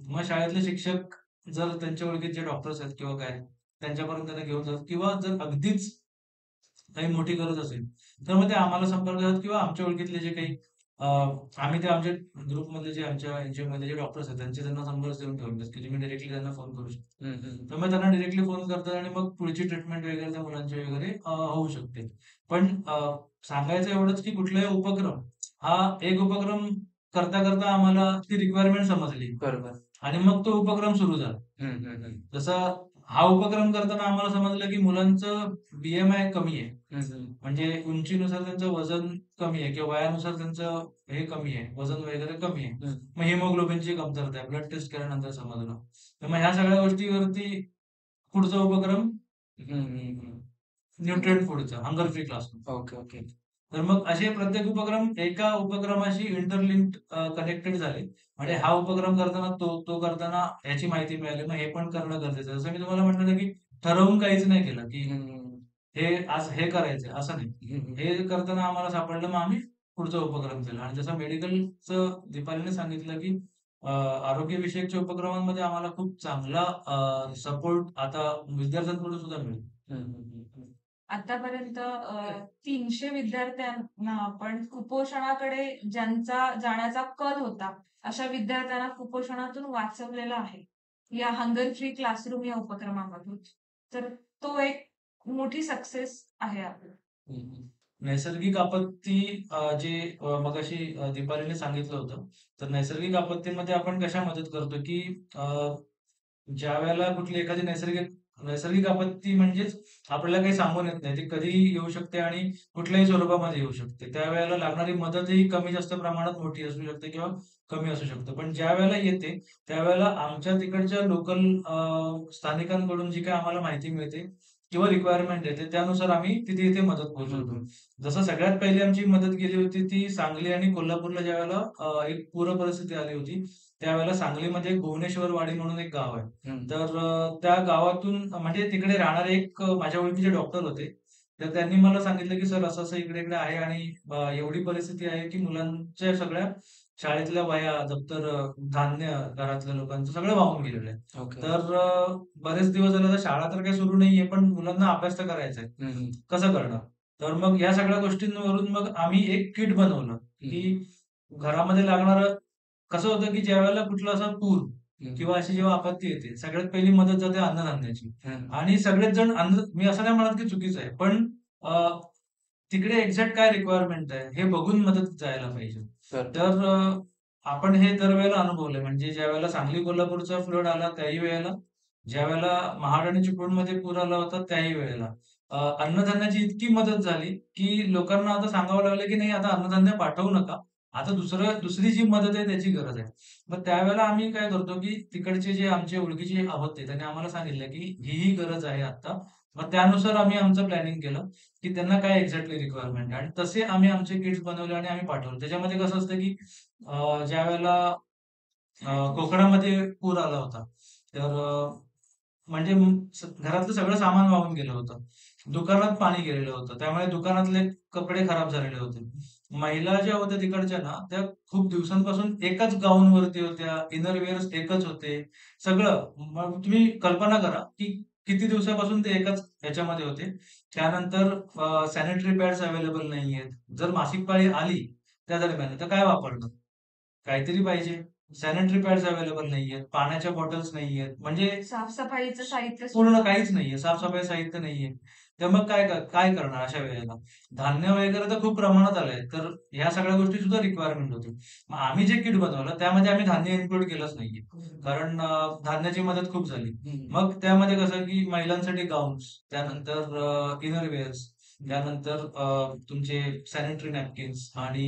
Speaker 1: मग शाळेतले शिक्षक जर त्यांच्या ओळखीत जे डॉक्टर्स आहेत किंवा काय, त्यांच्यापर्यंत त्यांना घेऊन जातात किंवा जर अगदीच काही मोठी गरज असेल, तर मग ते आम्हाला संपर्क साधतात किंवा आमच्या ओळखीतले जे काही आम्ही ते आमच्या ग्रुपमधले जे आमच्या एन-जी-ओमधले जे डॉक्टर्स आहेत, त्यांचे त्यांना नंबर्स देऊन ठेवले आहेत, की तुम्ही डायरेक्टली त्यांना फोन करू शकता. तर मग त्यांना डायरेक्टली फोन करतात आणि मग पुढची ट्रीटमेंट वगैरे त्या मुलांची वगैरे होऊ शकते. पण सांगायचं एवढंच, की कुठलाही उपक्रम हा एक उपक्रम करता आम्हाला ती रिक्वायरमेंट समजली.
Speaker 2: बरोबर.
Speaker 1: आणि मग तो उपक्रम सुरू झाला. जसा हा उपक्रम करताना आम्हाला समजलं, की मुलांचं बी-एम-आय कमी आहे. म्हणजे उंचीनुसार त्यांचं वजन कमी आहे किंवा वयानुसार त्यांचं हे कमी आहे, वजन वगैरे कमी आहे. मग हिमोग्लोबिनची कमतरता आहे. ब्लड टेस्ट केल्यानंतर समजलं. तर मग ह्या सगळ्या गोष्टीवरती पुढचा उपक्रम न्यूट्रिएंट फूडचा, hunger free classroom.
Speaker 2: Okay, okay.
Speaker 1: तर मग असे प्रत्येक उपक्रम एका उपक्रमाशी इंटरलिंक्ड कनेक्टेड झाले. म्हणजे हा उपक्रम करताना तो करताना ह्याची माहिती मिळाली. मग हे पण करणं गरजेचं आहे. जसं मी तुम्हाला म्हटलं ना, की ठरवून काहीच नाही केलं, की हे आज हे करायचंय असं नाही. हे करताना आम्हाला सापडलं, मग आम्ही पुढचा उपक्रम केला आणि जसं मेडिकलचं दीपालीने सांगितलं, की आरोग्यविषयकच्या उपक्रमांमध्ये आम्हाला खूप चांगला सपोर्ट आता विद्यार्थ्यांकडून सुद्धा मिळतो.
Speaker 3: आतापर्यंत 300 विद्यार्थ्यांना आपण कुपोषणाकडे ज्यांचा जाण्याचा कल होता, अशा विद्यार्थ्यांना कुपोषणातून वाचवलेलं आहे. या हंगर फ्री क्लासरूम या उपक्रमामधून. तर तो एक मोठी सक्सेस आहे आपली.
Speaker 1: नैसर्गिक आपत्ती जे मगाशी दीपालीने सांगितलं होतं. तर नैसर्गिक आपत्तीमध्ये आपण कशा मदत करतो, की ज्यावेळेला कुठली एखादी नैसर्गिक नैसर्गिक आपत्ती म्हणजेच आपल्याला काही सांगून येत नाही. ती कधीही येऊ शकते आणि कुठल्याही स्वरूपामध्ये येऊ शकते. त्यावेळेला लागणारी मदतही कमी जास्त प्रमाणात मोठी असू शकते किंवा कमी असू शकते. पण ज्यावेळेला येते, त्यावेळेला आमच्या तिकडच्या लोकल स्थानिकांकडून जी काही आम्हाला माहिती मिळते किंवा रिक्वायरमेंट येते, त्यानुसार आम्ही तिथे मदत पोहोचवतो. जसं सगळ्यात पहिली आमची मदत गेली होती ती सांगली आणि कोल्हापूरला ज्यावेळेला एक पूर परिस्थिती आली होती, त्यावेळेला सांगलीमध्ये भुवनेश्वर वाडी म्हणून एक गाव आहे. तर त्या गावातून म्हणजे तिकडे राहणारे एक माझ्या ओळखीचे डॉक्टर होते. तर त्यांनी मला सांगितलं, की "सर असं-असं इकडे-इकडे आहे आणि एवढी परिस्थिती आहे, की मुलांच्या सगळ्या शाळेतल्या वह्या, दप्तर, धान्य घरातल्या लोकांचं सगळं वाहून गेलेलं आहे."
Speaker 2: ओके.
Speaker 1: तर बरेच दिवस झाले तर शाळा तर काही सुरू नाहीये, पण मुलांना अभ्यास तर करायचा आहे. कसं करणार? तर मग या सगळ्या गोष्टींवरून मग आम्ही एक किट बनवलं, की घरामध्ये लागणारं कसं होतं, की ज्यावेळेला कुठला असा पूर किंवा अशी जेव्हा आपत्ती येते, सगळ्यात पहिली मदत जाते अन्नधान्याची. आणि सगळेच जण मी असं नाही म्हणत, की चुकीचं आहे. पण तिकडे एक्झॅक्ट काय रिक्वायरमेंट आहे, हे बघून मदत जायला पाहिजे. तर आपण हे दरवेळेला अनुभवलंय. म्हणजे ज्यावेळेला सांगली कोल्हापूरचा फ्लड आला त्याही वेळेला, ज्यावेळेला महाड आणि चिपळूणमध्ये पूर आला होता त्याही वेळेला. अन्नधान्याची इतकी मदत झाली, की लोकांना आता सांगावं लागलं, की नाही आता अन्नधान्य पाठवू नका. आता दुसरी जी मदत आहे त्याची गरज आहे. मग त्यावेळेला आम्ही काय करतो, की तिकडचे जे आमचे ओळखीचे होते त्यांनी आम्हाला सांगितलं, की ही गरज आहे आता. मग त्यानुसार आम्ही आमचं प्लॅनिंग केलं, की त्यांना काय एक्झॅक्टली रिक्वायरमेंट आहे आणि तसे आम्ही आमचे किट्स बनवले आणि आम्ही पाठवले. त्याच्यामध्ये कसं असतं, की ज्यावेळेला कोकणामध्ये पूर आला होता. तर म्हणजे घरातलं सगळं सामान वाहून गेलं होतं. दुकानात पाणी गेलेलं होतं. त्यामुळे दुकानातले कपडे खराब झालेले होते. महिला ज्या होत्या तिकडच्या ना, त्या खूप दिवसांपासून एकाच गाऊनवरती होत्या. इनर वेअर्स एकच होते. सगळं. मग तुम्ही कल्पना करा, की किती दिवसापासून ते एकाच ह्याच्यामध्ये होते. त्यानंतर सॅनिटरी पॅड्स अवेलेबल नाहीयेत. जर मासिक पाळी आली त्या दरम्यान तर काय वापरणार? काहीतरी पाहिजे. सॅनिटरी पॅड्स अवेलेबल नाहीयेत. पाण्याच्या बॉटल्स नाहीयेत. म्हणजे
Speaker 3: साफसफाईचं साहित्य
Speaker 1: पूर्ण काहीच नाहीये. साफ-सफाई साहित्य नाहीये. तर मग काय करणार अशा वेळेला? धान्य वगैरे तर खूप प्रमाणात आलंय. तर ह्या सगळ्या गोष्टी सुद्धा रिक्वायरमेंट होती. मग आम्ही जे किट बनवलं त्यामध्ये आम्ही धान्य इन्क्लूड केलंच नाहीये. कारण धान्याची मदत खूप झाली. मग त्यामध्ये कसं की महिलांसाठी गाउन्स, त्यानंतर इनर वेअर्स, त्यानंतर तुमचे सॅनिटरी नॅपकिन्स आणि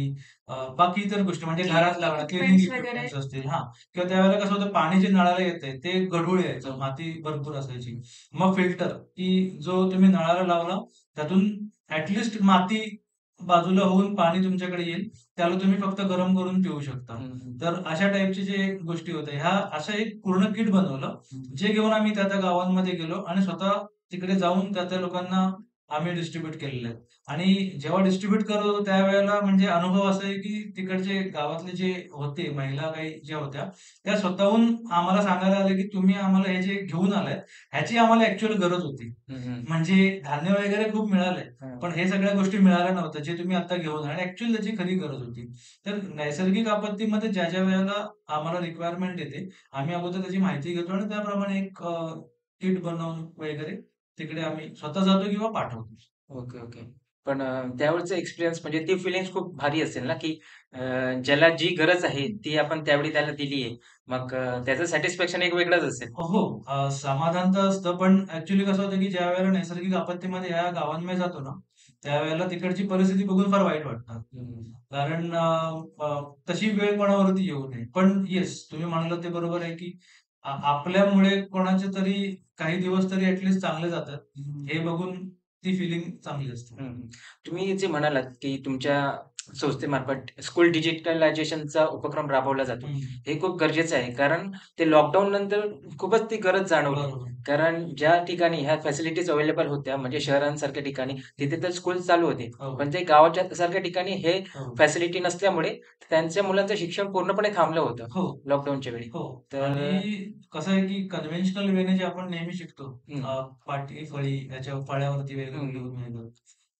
Speaker 1: बाकी इतर गोष्टी म्हणजे घरात लागणाऱ्या क्लिनिंग
Speaker 3: इक्विपमेंट्स वगैरे.
Speaker 1: इक्विपमेंट्स असतील हां. किंवा त्यावेळेला कसं होतं पाणी जे नळाला येतंय ते गढूळ यायचं, माती भरपूर असायची. मग फिल्टर की जो तुम्ही नळाला लावला त्यातून ॲट माती बाजूला होऊन पाणी तुमच्याकडे येईल. त्याला तुम्ही फक्त गरम करून पिऊ शकता. तर अशा टाईपचे जे गोष्टी होत्या ह्या असं एक पूर्ण किट बनवलं. जे घेऊन आम्ही त्या गावांमध्ये गेलो आणि स्वतः तिकडे जाऊन त्या लोकांना आम्ही डिस्ट्रिब्यूट केलेले आहेत. आणि जेव्हा डिस्ट्रिब्यूट करत होतो त्यावेळेला म्हणजे अनुभव असा आहे, की तिकडचे गावातले जे होते, महिला काही ज्या होत्या, त्या स्वतःहून आम्हाला सांगायला आल्या, की तुम्ही आम्हाला हे जे घेऊन आलाय, ह्याची आम्हाला ॲक्चुअल गरज होती. म्हणजे धान्य वगैरे खूप मिळालंय, पण हे सगळ्या गोष्टी मिळाल्या नव्हत्या, जे तुम्ही आता घेऊन आले आणि ॲक्चुअली त्याची खरी गरज होती. तर नैसर्गिक आपत्तीमध्ये ज्या वेळेला आम्हाला रिक्वायरमेंट येते, आम्ही अगोदर त्याची माहिती घेतो आणि त्याप्रमाणे एक किट बनवून वगैरे तिकडे आम्ही स्वतः जातो किंवा पाठवतो.
Speaker 2: Okay, okay. पण त्यावेळचा एक्सपिरियन्स म्हणजे ती फिलिंग्स खूप भारी असेल ना, की ज्याला जी गरज आहे ती आपण त्यावेळी त्याला दिली आहे. मग त्याचं सॅटिस्फॅक्शन एक वेगळंच असेल.
Speaker 1: हो. समाधान तर असतं, पण ॲक्चुअली कसं होतं, की ज्यावेळेला नैसर्गिक आपत्तीमध्ये या गावांमध्ये जातो ना, त्यावेळेला तिकडची परिस्थिती बघून फार वाईट वाटतं. कारण तशी वेळ कोणावरती येऊ नये. पण येस, तुम्ही म्हणालात ते बरोबर आहे, की आपल्यामुळे कोणाचे तरी काही दिवस तरी चांगले जातात. हे बघून ती फिलिंग चांगली असते.
Speaker 2: तुम्ही जे म्हणालात, की तुमच्या संस्थेमार्फत स्कूल डिजिटलायझेशनचा उपक्रम राबवला जातो.
Speaker 1: हं.
Speaker 2: हे खूप गरजेचं आहे. कारण ते लॉकडाऊन नंतर खूपच ती गरज जाणवली.
Speaker 1: बरोबर.
Speaker 2: कारण ज्या ठिकाणी ह्या फॅसिलिटीज अवेलेबल होत्या म्हणजे शहरांसारख्या ठिकाणी तिथे तर स्कूल चालू होते.
Speaker 1: हो.
Speaker 2: पण ते गावाच्या सारख्या ठिकाणी हे
Speaker 1: हो.
Speaker 2: फॅसिलिटी नसल्यामुळे त्यांच्या मुलांचं शिक्षण पूर्णपणे थांबलं होतं
Speaker 1: हो.
Speaker 2: लॉकडाऊनच्या वेळी.
Speaker 1: हो.
Speaker 2: तर
Speaker 1: आणि कसं आहे, की कन्व्हेन्शनल वेने जे आपण नेहमी शिकतो,
Speaker 2: हं.
Speaker 1: पाटी, फळी याच्या फळ्यावरती वगैरे
Speaker 2: हं.
Speaker 1: लिहून वगैरे.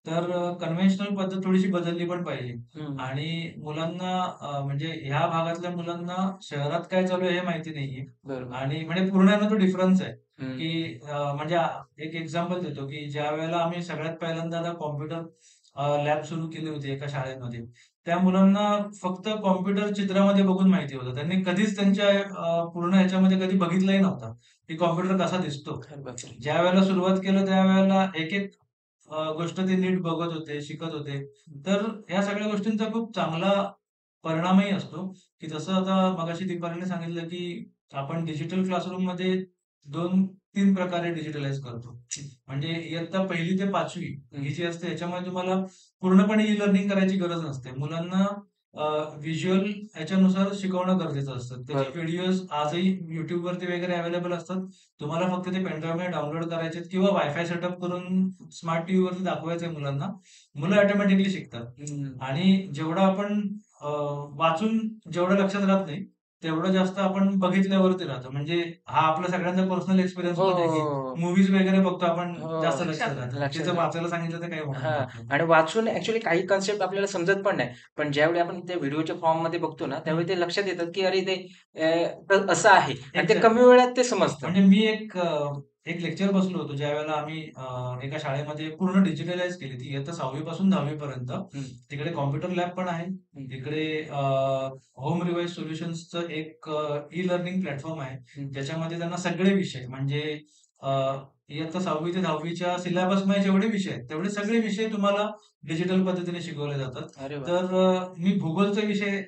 Speaker 1: तर कन्व्हेन्शनल पद्धत थोडीशी बदलली पण पाहिजे.
Speaker 2: हं.
Speaker 1: आणि मुलांना म्हणजे ह्या भागातल्या मुलांना शहरात काय चालू आहे हे माहिती नाहीये.
Speaker 2: बरोबर.
Speaker 1: आणि म्हणजे पूर्ण तो डिफरन्स आहे,
Speaker 2: हं.
Speaker 1: की म्हणजे एक एक्झाम्पल देतो, की ज्यावेळेला आम्ही सगळ्यात पहिल्यांदा कॉम्प्युटर लॅब सुरू केली होती एका शाळेमध्ये. त्या मुलांना फक्त कॉम्प्युटर चित्रामध्ये बघून माहिती होतं. त्यांनी कधीच त्यांच्या पूर्ण ह्याच्यामध्ये कधी बघितलंही नव्हता, की कॉम्प्युटर कसा दिसतो.
Speaker 2: अरे बापरे.
Speaker 1: ज्या वेळेला सुरुवात केलं त्यावेळेला एक गोष्ट ते नीट बघत होते, शिकत होते. तर ह्या सगळ्या गोष्टींचा खूप चांगला परिणामही असतो, की जसं आता मगाशी दीपालीने सांगितलं, की आपण डिजिटल क्लासरूममध्ये 2-3 प्रकारे डिजिटलाइज करतो. म्हणजे इयत्ता 1ली ते 5वी ही जी असते याच्यामध्ये तुम्हाला पूर्णपणे ई-लर्निंग करायची गरज नसते. मुलांना व्हिज्युअल ह्याच्यानुसार शिकवणं गरजेचं असतं. त्याचे
Speaker 2: बरोबर.
Speaker 1: व्हिडिओज आजही YouTubeवरती वगैरे अवेलेबल असतात. तुम्हाला फक्त ते पेनड्राईव्हमध्ये डाउनलोड करायचे आहेत किंवा वायफाय सेटअप करून स्मार्ट टीव्हीवरती दाखवायचंय मुलांना. मुलं ऑटोमॅटिकली शिकतात. आणि जेवढं आपण वाचून जेवढं लक्षात राहत नाही, तेवढं जास्त आपण बघितल्यावरती राहतं. म्हणजे हा आपला सगळ्यांचा पर्सनल एक्सपिरियन्स
Speaker 2: हो,
Speaker 1: पण आहे,
Speaker 2: हो,
Speaker 1: की
Speaker 2: हो.
Speaker 1: मूव्हीज वगैरे बघतो आपण जास्त
Speaker 2: हो.
Speaker 1: लक्षात
Speaker 3: लक्षात
Speaker 1: राहतं.
Speaker 2: लक्षात
Speaker 1: तिथं
Speaker 2: राहतं.
Speaker 1: वाचायला सांगितलं तर काही होणार नाही
Speaker 2: हां.
Speaker 1: आपल्याला.
Speaker 2: आणि वाचून ॲक्चुअली काही कन्सेप्ट आपल्याला समजत पण नाही. पण ज्यावेळी आपण त्या व्हिडिओच्या फॉर्ममध्ये बघतो ना, त्यावेळी ते लक्षात येतात, की अरे ते असं आहे आणि ते
Speaker 1: एक्झॅक्ट.
Speaker 2: कमी वेळात ते समजतं.
Speaker 1: म्हणजे मी एक लेक्चर बसलो होतो ज्यावेळेला आम्ही एका शाळेमध्ये पूर्ण डिजिटलाइज केली ती इयत्ता 6वी पासून 10वी पर्यंत.
Speaker 2: हं,
Speaker 1: तिकडे कॉम्प्युटर लॅब पण आहे.
Speaker 2: हं,
Speaker 1: तिकडे होम रिवाइज सोल्युशन्सचं एक ई-लर्निंग प्लॅटफॉर्म आहे.
Speaker 2: हं.
Speaker 1: ज्याच्यामध्ये त्यांना सगळे विषय म्हणजे अ, इयत्ता 6वी ते 10वीच्या सिलेबसमध्ये जेवढे विषय आहेत, तेवढे सगळे विषय तुम्हाला डिजिटल पद्धतीने शिकवले जातात.
Speaker 2: अरे वाह!
Speaker 1: तर मी भूगोलचा विषय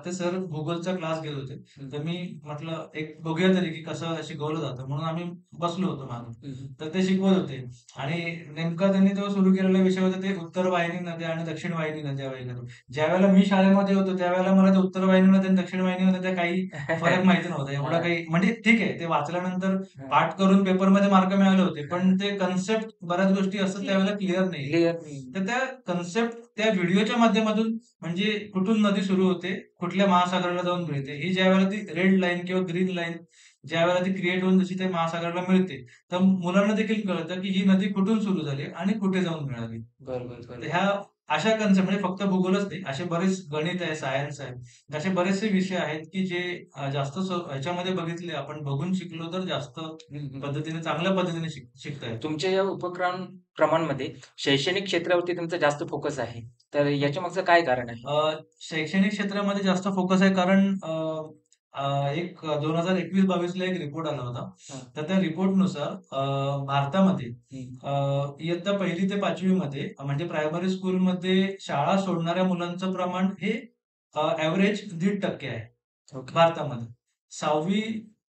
Speaker 1: ते सर भूगोलचा क्लास घेत होते.
Speaker 2: हं,
Speaker 1: तर मी म्हटलं एक बघूया तरी की कसं शिकवलं जातं म्हणून आम्ही बसलो होतो मागे.
Speaker 2: हं, हं.
Speaker 1: तर ते शिकवत होते आणि नेमका त्यांनी तो सुरू केलेला विषय होता ते उत्तर वाहिनी नद्या आणि दक्षिण वाहिनी नद्या वगैरे. ज्यावेळेला मी शाळेमध्ये होतो त्यावेळेला मला ते उत्तर वाहिनी नद्या आणि दक्षिण वाहिनी नद्या काही फरक माहिती नव्हता. एवढा
Speaker 2: हां,
Speaker 1: काही म्हणजे ठीक आहे ते वाचल्यानंतर
Speaker 2: हां.
Speaker 1: पाठ करून पेपरमध्ये मार्क मिळाले होते. पण ते कन्सेप्ट बऱ्याच गोष्टी असतात त्यावेळेला क्लिअर नाही.
Speaker 2: क्लिअर.
Speaker 1: तर त्या कन्सेप्ट त्या व्हिडिओच्या माध्यमातून म्हणजे कुठून नदी सुरू होते, कुठल्या महासागराला जाऊन मिळते, ही ज्यावेळेला ती रेड लाईन किंवा ग्रीन लाईन ज्यावेळेला ती क्रिएट होऊन जशी त्या महासागराला मिळते, तर मुलांना देखील कळतं, की ही नदी कुठून सुरू झाली आणि कुठे जाऊन मिळाली.
Speaker 2: बरोबर,
Speaker 1: तर
Speaker 2: बरोबर.
Speaker 1: ह्या अशा कन्सेप्ट म्हणजे फक्त भूगोलच नाही, असे बरेच गणित आहे, सायन्स आहे. असे बरेचसे विषय आहेत, की जे जास्त ह्याच्यामध्ये बघितले आपण बघून शिकलो तर जास्त
Speaker 2: हं, हं.
Speaker 1: पद्धतीने चांगल्या पद्धतीने शिकता येतं.
Speaker 2: तुमच्या या उपक्रमांमध्ये शैक्षणिक क्षेत्रावरती तुमचा जास्त फोकस आहे. तर याच्या मागचं काय कारण आहे?
Speaker 1: शैक्षणिक क्षेत्रामध्ये जास्त फोकस आहे कारण एक 2021-22 ला एक रिपोर्ट आला होता.
Speaker 2: हां.
Speaker 1: तर त्या रिपोर्टनुसार भारतामध्ये
Speaker 2: हं.
Speaker 1: इयत्ता 1ली ते 5वी मध्ये म्हणजे प्रायमरी स्कूलमध्ये शाळा सोडणाऱ्या मुलांचं प्रमाण हे एव्हरेज 1.5% आहे
Speaker 2: ओके.
Speaker 1: भारतामध्ये. 6वी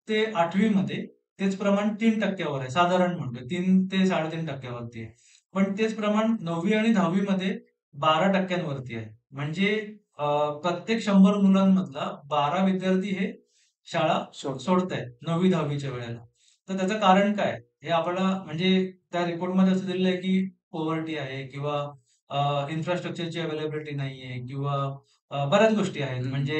Speaker 1: ते 8वी मध्ये तेच प्रमाण 3% आहे. साधारण म्हणतोय 3 ते 3.5% वरती आहे. पण तेच प्रमाण 9वी आणि 10वी मध्ये 12% वरती आहे. म्हणजे प्रत्येक 100 मुलांमधला 12 विद्यार्थी हे शाळा
Speaker 2: सोड.
Speaker 1: सोडतायत 9वी-10वी च्या वेळेला. तर त्याचं कारण काय? हे आपल्याला म्हणजे त्या रिपोर्टमध्ये असं दिलेलं आहे, की पॉव्हर्टी आहे किंवा इन्फ्रास्ट्रक्चरची अवेलेबिलिटी नाहीये किंवा बऱ्याच गोष्टी आहेत.
Speaker 2: हं.
Speaker 1: म्हणजे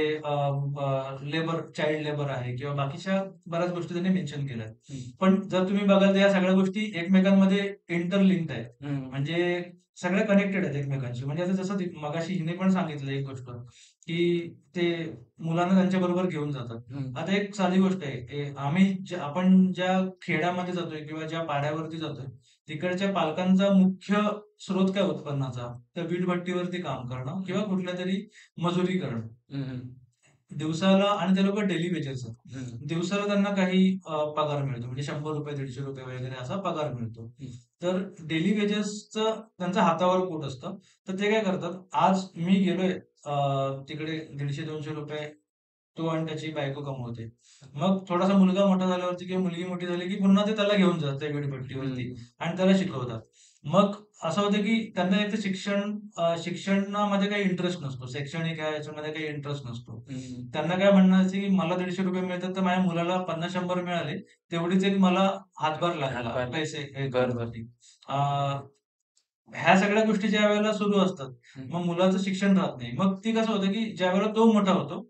Speaker 1: लेबर, चाइल्ड लेबर आहे किंवा बाकीच्या बऱ्याच गोष्टी त्यांनी मेन्शन केल्या आहेत.
Speaker 2: हं.
Speaker 1: पण जर तुम्ही बघाल तर या सगळ्या गोष्टी एकमेकांमध्ये इंटरलिंक्ड आहेत.
Speaker 2: हं.
Speaker 1: म्हणजे सगळ्या कनेक्टेड आहेत एकमेकांशी. म्हणजे आता जसं मगाशी हिने पण सांगितलं एक गोष्ट, की ते मुलांना त्यांच्याबरोबर घेऊन जातात.
Speaker 2: हं.
Speaker 1: आता एक साधी गोष्ट आहे, आपण ज्या खेड्यामध्ये जातोय किंवा ज्या पाड्यावरती जातोय, तिकडच्या पालकांचा मुख्य स्रोत काय उत्पन्नाचा? तर वीटभट्टीवरती काम करणं किंवा कुठल्यातरी मजुरी करणं.
Speaker 2: हं, हं.
Speaker 1: दिवसाला आणि ते लोकं डेली वेजेस आहेत.
Speaker 2: हं.
Speaker 1: दिवसाला त्यांना काही पगार मिळतो. म्हणजे ₹100 ₹150 वगैरे असा पगार मिळतो.
Speaker 2: हं.
Speaker 1: तर डेली वेजेसचं त्यांचं हातावर पोट असतं. तर ते काय करतात, आज मी गेलोय तिकडे ₹150-200 तो आणि त्याची बायको कमवते. मग थोडासा मुलगा मोठा झाल्यावरती किंवा मुलगी मोठी झाली, की पुन्हा ते त्याला घेऊन जातात त्या वीटभट्टीवरती
Speaker 2: हं.
Speaker 1: आणि त्याला शिकवतात. मग असं होतं, की त्यांना एक तर शिक्षणामध्ये काही इंटरेस्ट नसतो. शैक्षणिक याच्यामध्ये काही इंटरेस्ट नसतो.
Speaker 2: हं.
Speaker 1: त्यांना काय म्हणणं असतं, की मला ₹150 मिळतात, तर माझ्या मुलाला 50-100 मिळाले, तेवढीच एक मला हातभार लागला,
Speaker 2: हातभार लागला.
Speaker 1: पैसे हे
Speaker 2: बरोबर.
Speaker 1: करण्यासाठी. ह्या सगळ्या गोष्टी ज्यावेळेला सुरू असतात,
Speaker 2: हं.
Speaker 1: मग मुलाचं शिक्षण राहत नाही. मग ती कसं होतं, की ज्यावेळेला तो मोठा होतो,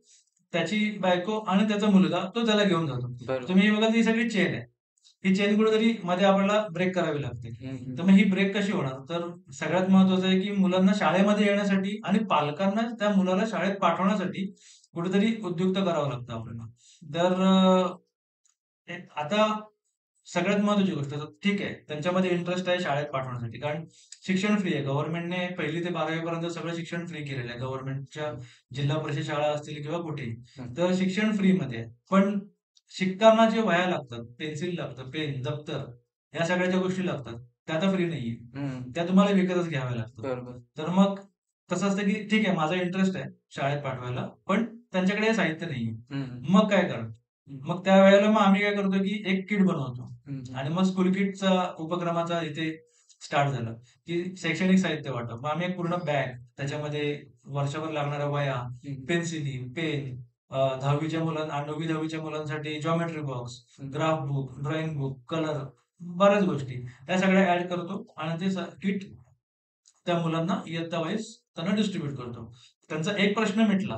Speaker 1: त्याची बायको आणि त्याचा मुलगा तो त्याला घेऊन जातो.
Speaker 2: बरोबर.
Speaker 1: तुम्ही बघाल ही सगळी चेन आहे. ही चेन कुठेतरी मध्ये आपल्याला ब्रेक करावी लागते.
Speaker 2: हं, हं.
Speaker 1: तर मग ही ब्रेक कशी होणार? तर सगळ्यात महत्त्वाचं आहे, की मुलांना शाळेमध्ये येण्यासाठी आणि पालकांना त्या मुलाला शाळेत पाठवण्यासाठी कुठेतरी उद्युक्त करावं लागतं आपल्याला. तर आता सगळ्यात महत्त्वाची गोष्ट तर ठीक आहे, त्यांच्यामध्ये इंटरेस्ट आहे शाळेत पाठवण्यासाठी. कारण शिक्षण फ्री आहे. गव्हर्नमेंटने 1ली ते 12वी पर्यंत सगळं शिक्षण फ्री केलेलं आहे. गव्हर्नमेंटच्या जिल्हा परिषद शाळा असतील किंवा कुठेही.
Speaker 2: हं.
Speaker 1: तर शिक्षण फ्रीमध्ये आहे. पण शिकताना जे वह्या लागतात, पेन्सिल लागतं, पेन, दप्तर ह्या सगळ्या ज्या गोष्टी लागतात, त्या आता फ्री नाहीये. त्या तुम्हाला विकतच घ्याव्या लागतात.
Speaker 2: बरोबर.
Speaker 1: तर मग कसं असतं की ठीक आहे, माझा इंटरेस्ट आहे शाळेत पाठवायला, पण त्यांच्याकडे हे साहित्य नाहीये. मग काय करणार? मग त्यावेळेला मग आम्ही काय करतो की एक किट बनवतो आणि मग स्कूल किटचा उपक्रमाचा इथे स्टार्ट झाला की शैक्षणिक साहित्य वाटप. मग आम्ही एक पूर्ण बॅग, त्याच्यामध्ये वर्षभर लागणाऱ्या वह्या, पेन्सिली, पेन, 10वीच्या मुलांना 9वी-10वीच्या मुलांसाठी geometry box, graph book, drawing book, colour, बऱ्याच गोष्टी त्या सगळ्या ऍड करतो आणि ते किट त्या मुलांना इयत्ता वाईज त्यांना डिस्ट्रीब्यूट करतो. त्यांचा एक प्रश्न मिटला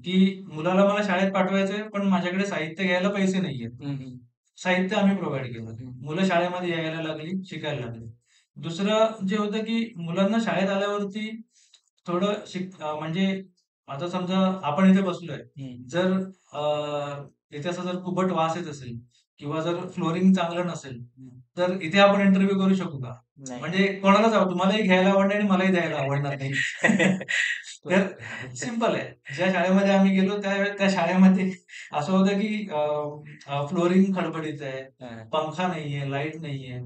Speaker 1: की मुलाला मला शाळेत पाठवायचंय, पण माझ्याकडे साहित्य घ्यायला पैसे नाहीयेत. साहित्य आम्ही प्रोव्हाइड केलं. मुलं शाळेमध्ये यायला लागली, शिकायला लागली. दुसरं जे होतं की मुलांना शाळेत आल्यावरती थोडं म्हणजे आता समजा आपण इथे बसलोय. जर इथे असा जर कुबट वास येत असेल किंवा जर फ्लोरिंग चांगलं नसेल, तर इथे आपण इंटरव्ह्यू करू शकू का?
Speaker 2: नाही.
Speaker 1: म्हणजे कोणालाच तुम्हालाही घ्यायला आवडणार आणि मलाही द्यायला आवडणार नाही. तर सिंपल आहे. ज्या शाळेमध्ये आम्ही गेलो त्या शाळेमध्ये असं होतं की फ्लोरिंग खडबडीत आहे, पंखा नाहीये, लाईट नाहीये.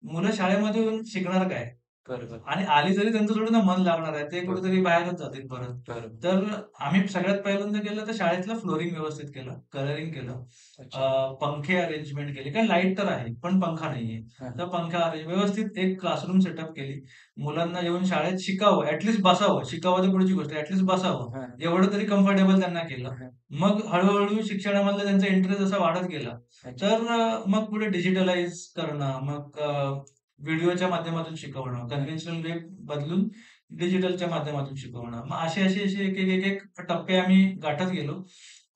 Speaker 1: मुलं शाळेमध्ये येऊन शिकणार काय?
Speaker 2: बरोबर.
Speaker 1: आणि आली तरी त्यांचं थोडं ना मन लागणार आहे. ते कुठेतरी बाहेरच जातील परत.
Speaker 2: बरोबर.
Speaker 1: तर आम्ही सगळ्यात पहिल्यांदा केलं तर शाळेतलं फ्लोरिंग व्यवस्थित केलं, कलरिंग केलं,
Speaker 2: अच्छा.
Speaker 1: पंखे अरेंजमेंट केली. कारण लाईट तर आहे, पण पंखा नाहीये. तर पंखा व्यवस्थित एक क्लासरूम सेटअप केली. मुलांना येऊन शाळेत शिकावं, ॲटलीस्ट बसावं. शिकावं तर पुढची गोष्ट, ॲटलीस्ट बसावं. एवढं तरी कम्फर्टेबल त्यांना केलं. मग हळू शिक्षणामधला त्यांचा इंटरेस्ट जसा वाढत गेला, तर मग पुढे डिजिटलाइज करणं, मग व्हिडिओच्या माध्यमातून शिकवणं, कन्व्हेन्शनल वे बदलून डिजिटलच्या माध्यमातून शिकवणं. मग असे एक टप्पे आम्ही गाठत गेलो.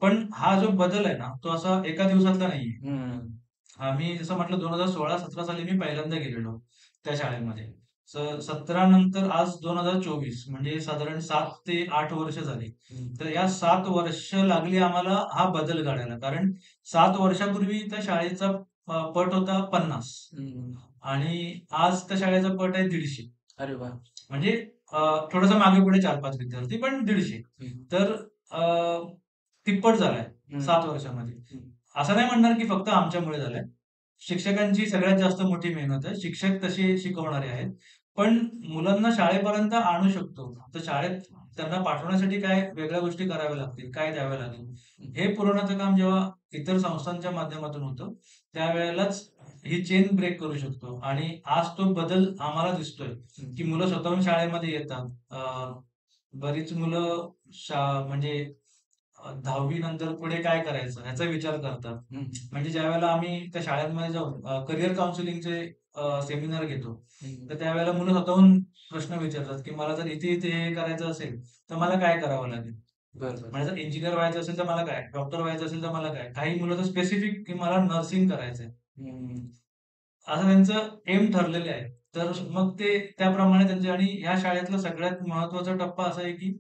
Speaker 1: पण हा जो बदल आहे ना, तो असा एका दिवसातला नाहीये. आम्ही जसं म्हटलं 2016-17 साली मी पहिल्यांदा गेलेलो त्या शाळेमध्ये. 17 नंतर आज 2024 म्हणजे साधारण 7 ते 8 वर्ष झाली. तर या 7 वर्ष लागली आम्हाला हा बदल घडायला. कारण 7 वर्षापूर्वी त्या शाळेचा पट होता 50 आणि आज त्या शाळेचा पट आहे 150.
Speaker 2: अरे वाह!
Speaker 1: म्हणजे थोडंसं मागे-पुढे 4-5 विद्यार्थी, पण 150. तर तिप्पट झालाय 7 वर्षामध्ये. असं नाही म्हणणार की फक्त आमच्यामुळे झालंय. शिक्षकांची सगळ्यात जास्त मोठी मेहनत आहे. शिक्षक तसे शिकवणारे आहेत. पण मुलांना शाळेपर्यंत आणू शकतो. तर शाळेत त्यांना पाठवण्यासाठी काय वेगळ्या गोष्टी कराव्या लागतील, काय द्यावं लागेल, हे पुरवण्याचं काम जेव्हा इतर संस्थांच्या माध्यमातून होतं, त्यावेळेलाच ही चेन ब्रेक करू शकतो. आणि आज तो बदल आम्हाला दिसतोय की मुलं स्वतःहून शाळेमध्ये येतात. बरीच मुलं म्हणजे 10वी नंतर पुढे काय करायचं ह्याचा विचार करतात. म्हणजे ज्यावेळेला आम्ही त्या शाळांमध्ये जाऊन करिअर काउन्सिलिंगचे सेमिनार घेतो, तर त्यावेळेला मुलं स्वतःहून प्रश्न विचारतात की मला जर इथे हे करायचं असेल, तर मला काय करावं लागेल? मला जर इंजिनियर व्हायचं असेल तर मला काय? डॉक्टर व्हायचं असेल तर मला काय? काही मुलं तर स्पेसिफिक की मला नर्सिंग करायचंय. असं त्यांचं एम ठरलेले आहे. तर मग ते त्याप्रमाणे त्यांचे आणि ह्या शाळेतला सगळ्यात महत्त्वाचा टप्पा असा आहे की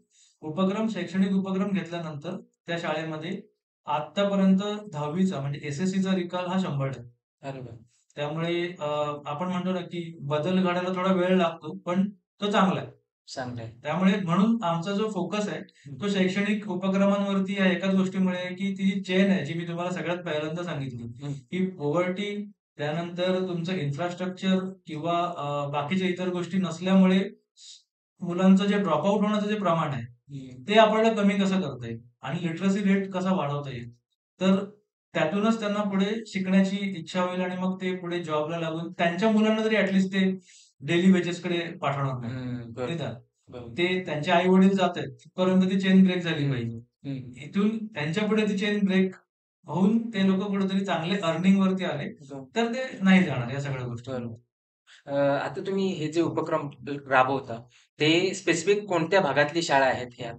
Speaker 1: शैक्षणिक उपक्रम घेतल्यानंतर त्या शाळेमध्ये आत्तापर्यंत 10वीचा म्हणजे एस-एस-सीचा निकाल हा 100 आहे.
Speaker 2: अरे वाह!
Speaker 1: त्यामुळे आपण म्हणतो ना की बदल घडायला थोडा वेळ लागतो, पण तो चांगला आहे.
Speaker 2: चांगलं आहे.
Speaker 1: त्यामुळे म्हणून आमचा जो फोकस आहे, तो शैक्षणिक उपक्रमांवरती या एकाच गोष्टीमुळे आहे की ती जी चेन आहे, जी मी तुम्हाला सगळ्यात पहिल्यांदा सांगितली, की पॉव्हर्टी, त्यानंतर तुमचं इन्फ्रास्ट्रक्चर किंवा बाकीच्या इतर गोष्टी नसल्यामुळे मुलांचं जे ड्रॉपआउट होण्याचं जे प्रमाण आहे, ते आपल्याला कमी कसं करता येईल आणि लिटरसी रेट कसा वाढवता येईल. तर त्यातूनच त्यांना पुढे शिकण्याची इच्छा होईल आणि मग ते पुढे जॉबला लागून त्यांच्या मुलांना तरी ॲटलीस्ट ते डेली वेजेसकडे पाठवणार नाही. निदान ते त्यांचे आई-वडील जातायत तिथपर्यंत ती चेन ब्रेक झाली पाहिजे. इथून त्यांच्यापुढे ती चेन ब्रेक होऊन ते लोकं कुठेतरी चांगले अर्निंग वरती आले, तर ते नाही जाणार या सगळ्या गोष्टी.
Speaker 2: आता तुम्ही हे जे उपक्रम राबवता, ते स्पेसिफिक कोणत्या भागातली शाळा आहेत ह्या?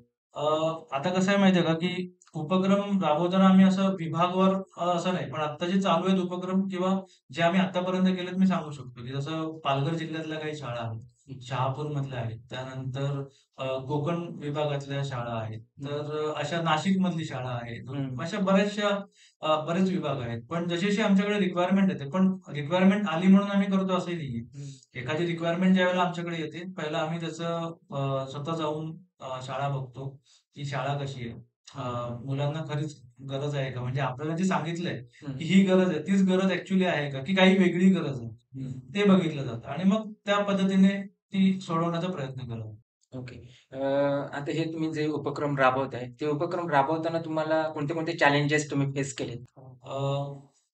Speaker 1: आता कसं आहे माहिती आहे का, की उपक्रम राबवताना आम्ही असं विभागवार असं नाही. पण आता जे चालू आहेत उपक्रम किंवा जे आम्ही आतापर्यंत केलेत मी सांगू शकतो, की जसं पालघर जिल्ह्यातल्या काही शाळा आहेत, शहापूरमधल्या आहेत, त्यानंतर कोकण विभागातल्या शाळा आहेत, तर अशा नाशिकमधली शाळा आहे. अशा बऱ्याचशा बरेच विभाग आहेत. पण जशी आमच्याकडे रिक्वायरमेंट येते, पण रिक्वायरमेंट आली म्हणून आम्ही करतो असंही नाहीये. एखादी रिक्वायरमेंट ज्यावेळेला आमच्याकडे येते, पहिला आम्ही त्याचं स्वतः जाऊन शाळा बघतो, की शाळा कशी आहे. मुलांना खरीच गरज आहे का? म्हणजे आपल्याला जे सांगितलंय
Speaker 2: हम्म.
Speaker 1: की ही गरज आहे, तीच गरज ऍक्च्युली आहे का? की काही वेगळी गरज आहे?
Speaker 2: हम्म.
Speaker 1: ते बघितलं जातं आणि मग त्या पद्धतीने ती सोडवण्याचा प्रयत्न केला जातो.
Speaker 2: ओके. आता हे तुम्ही जे उपक्रम राबवताय, ते उपक्रम राबवताना तुम्हाला कोणते-कोणते चॅलेंजेस तुम्ही फेस केलेत?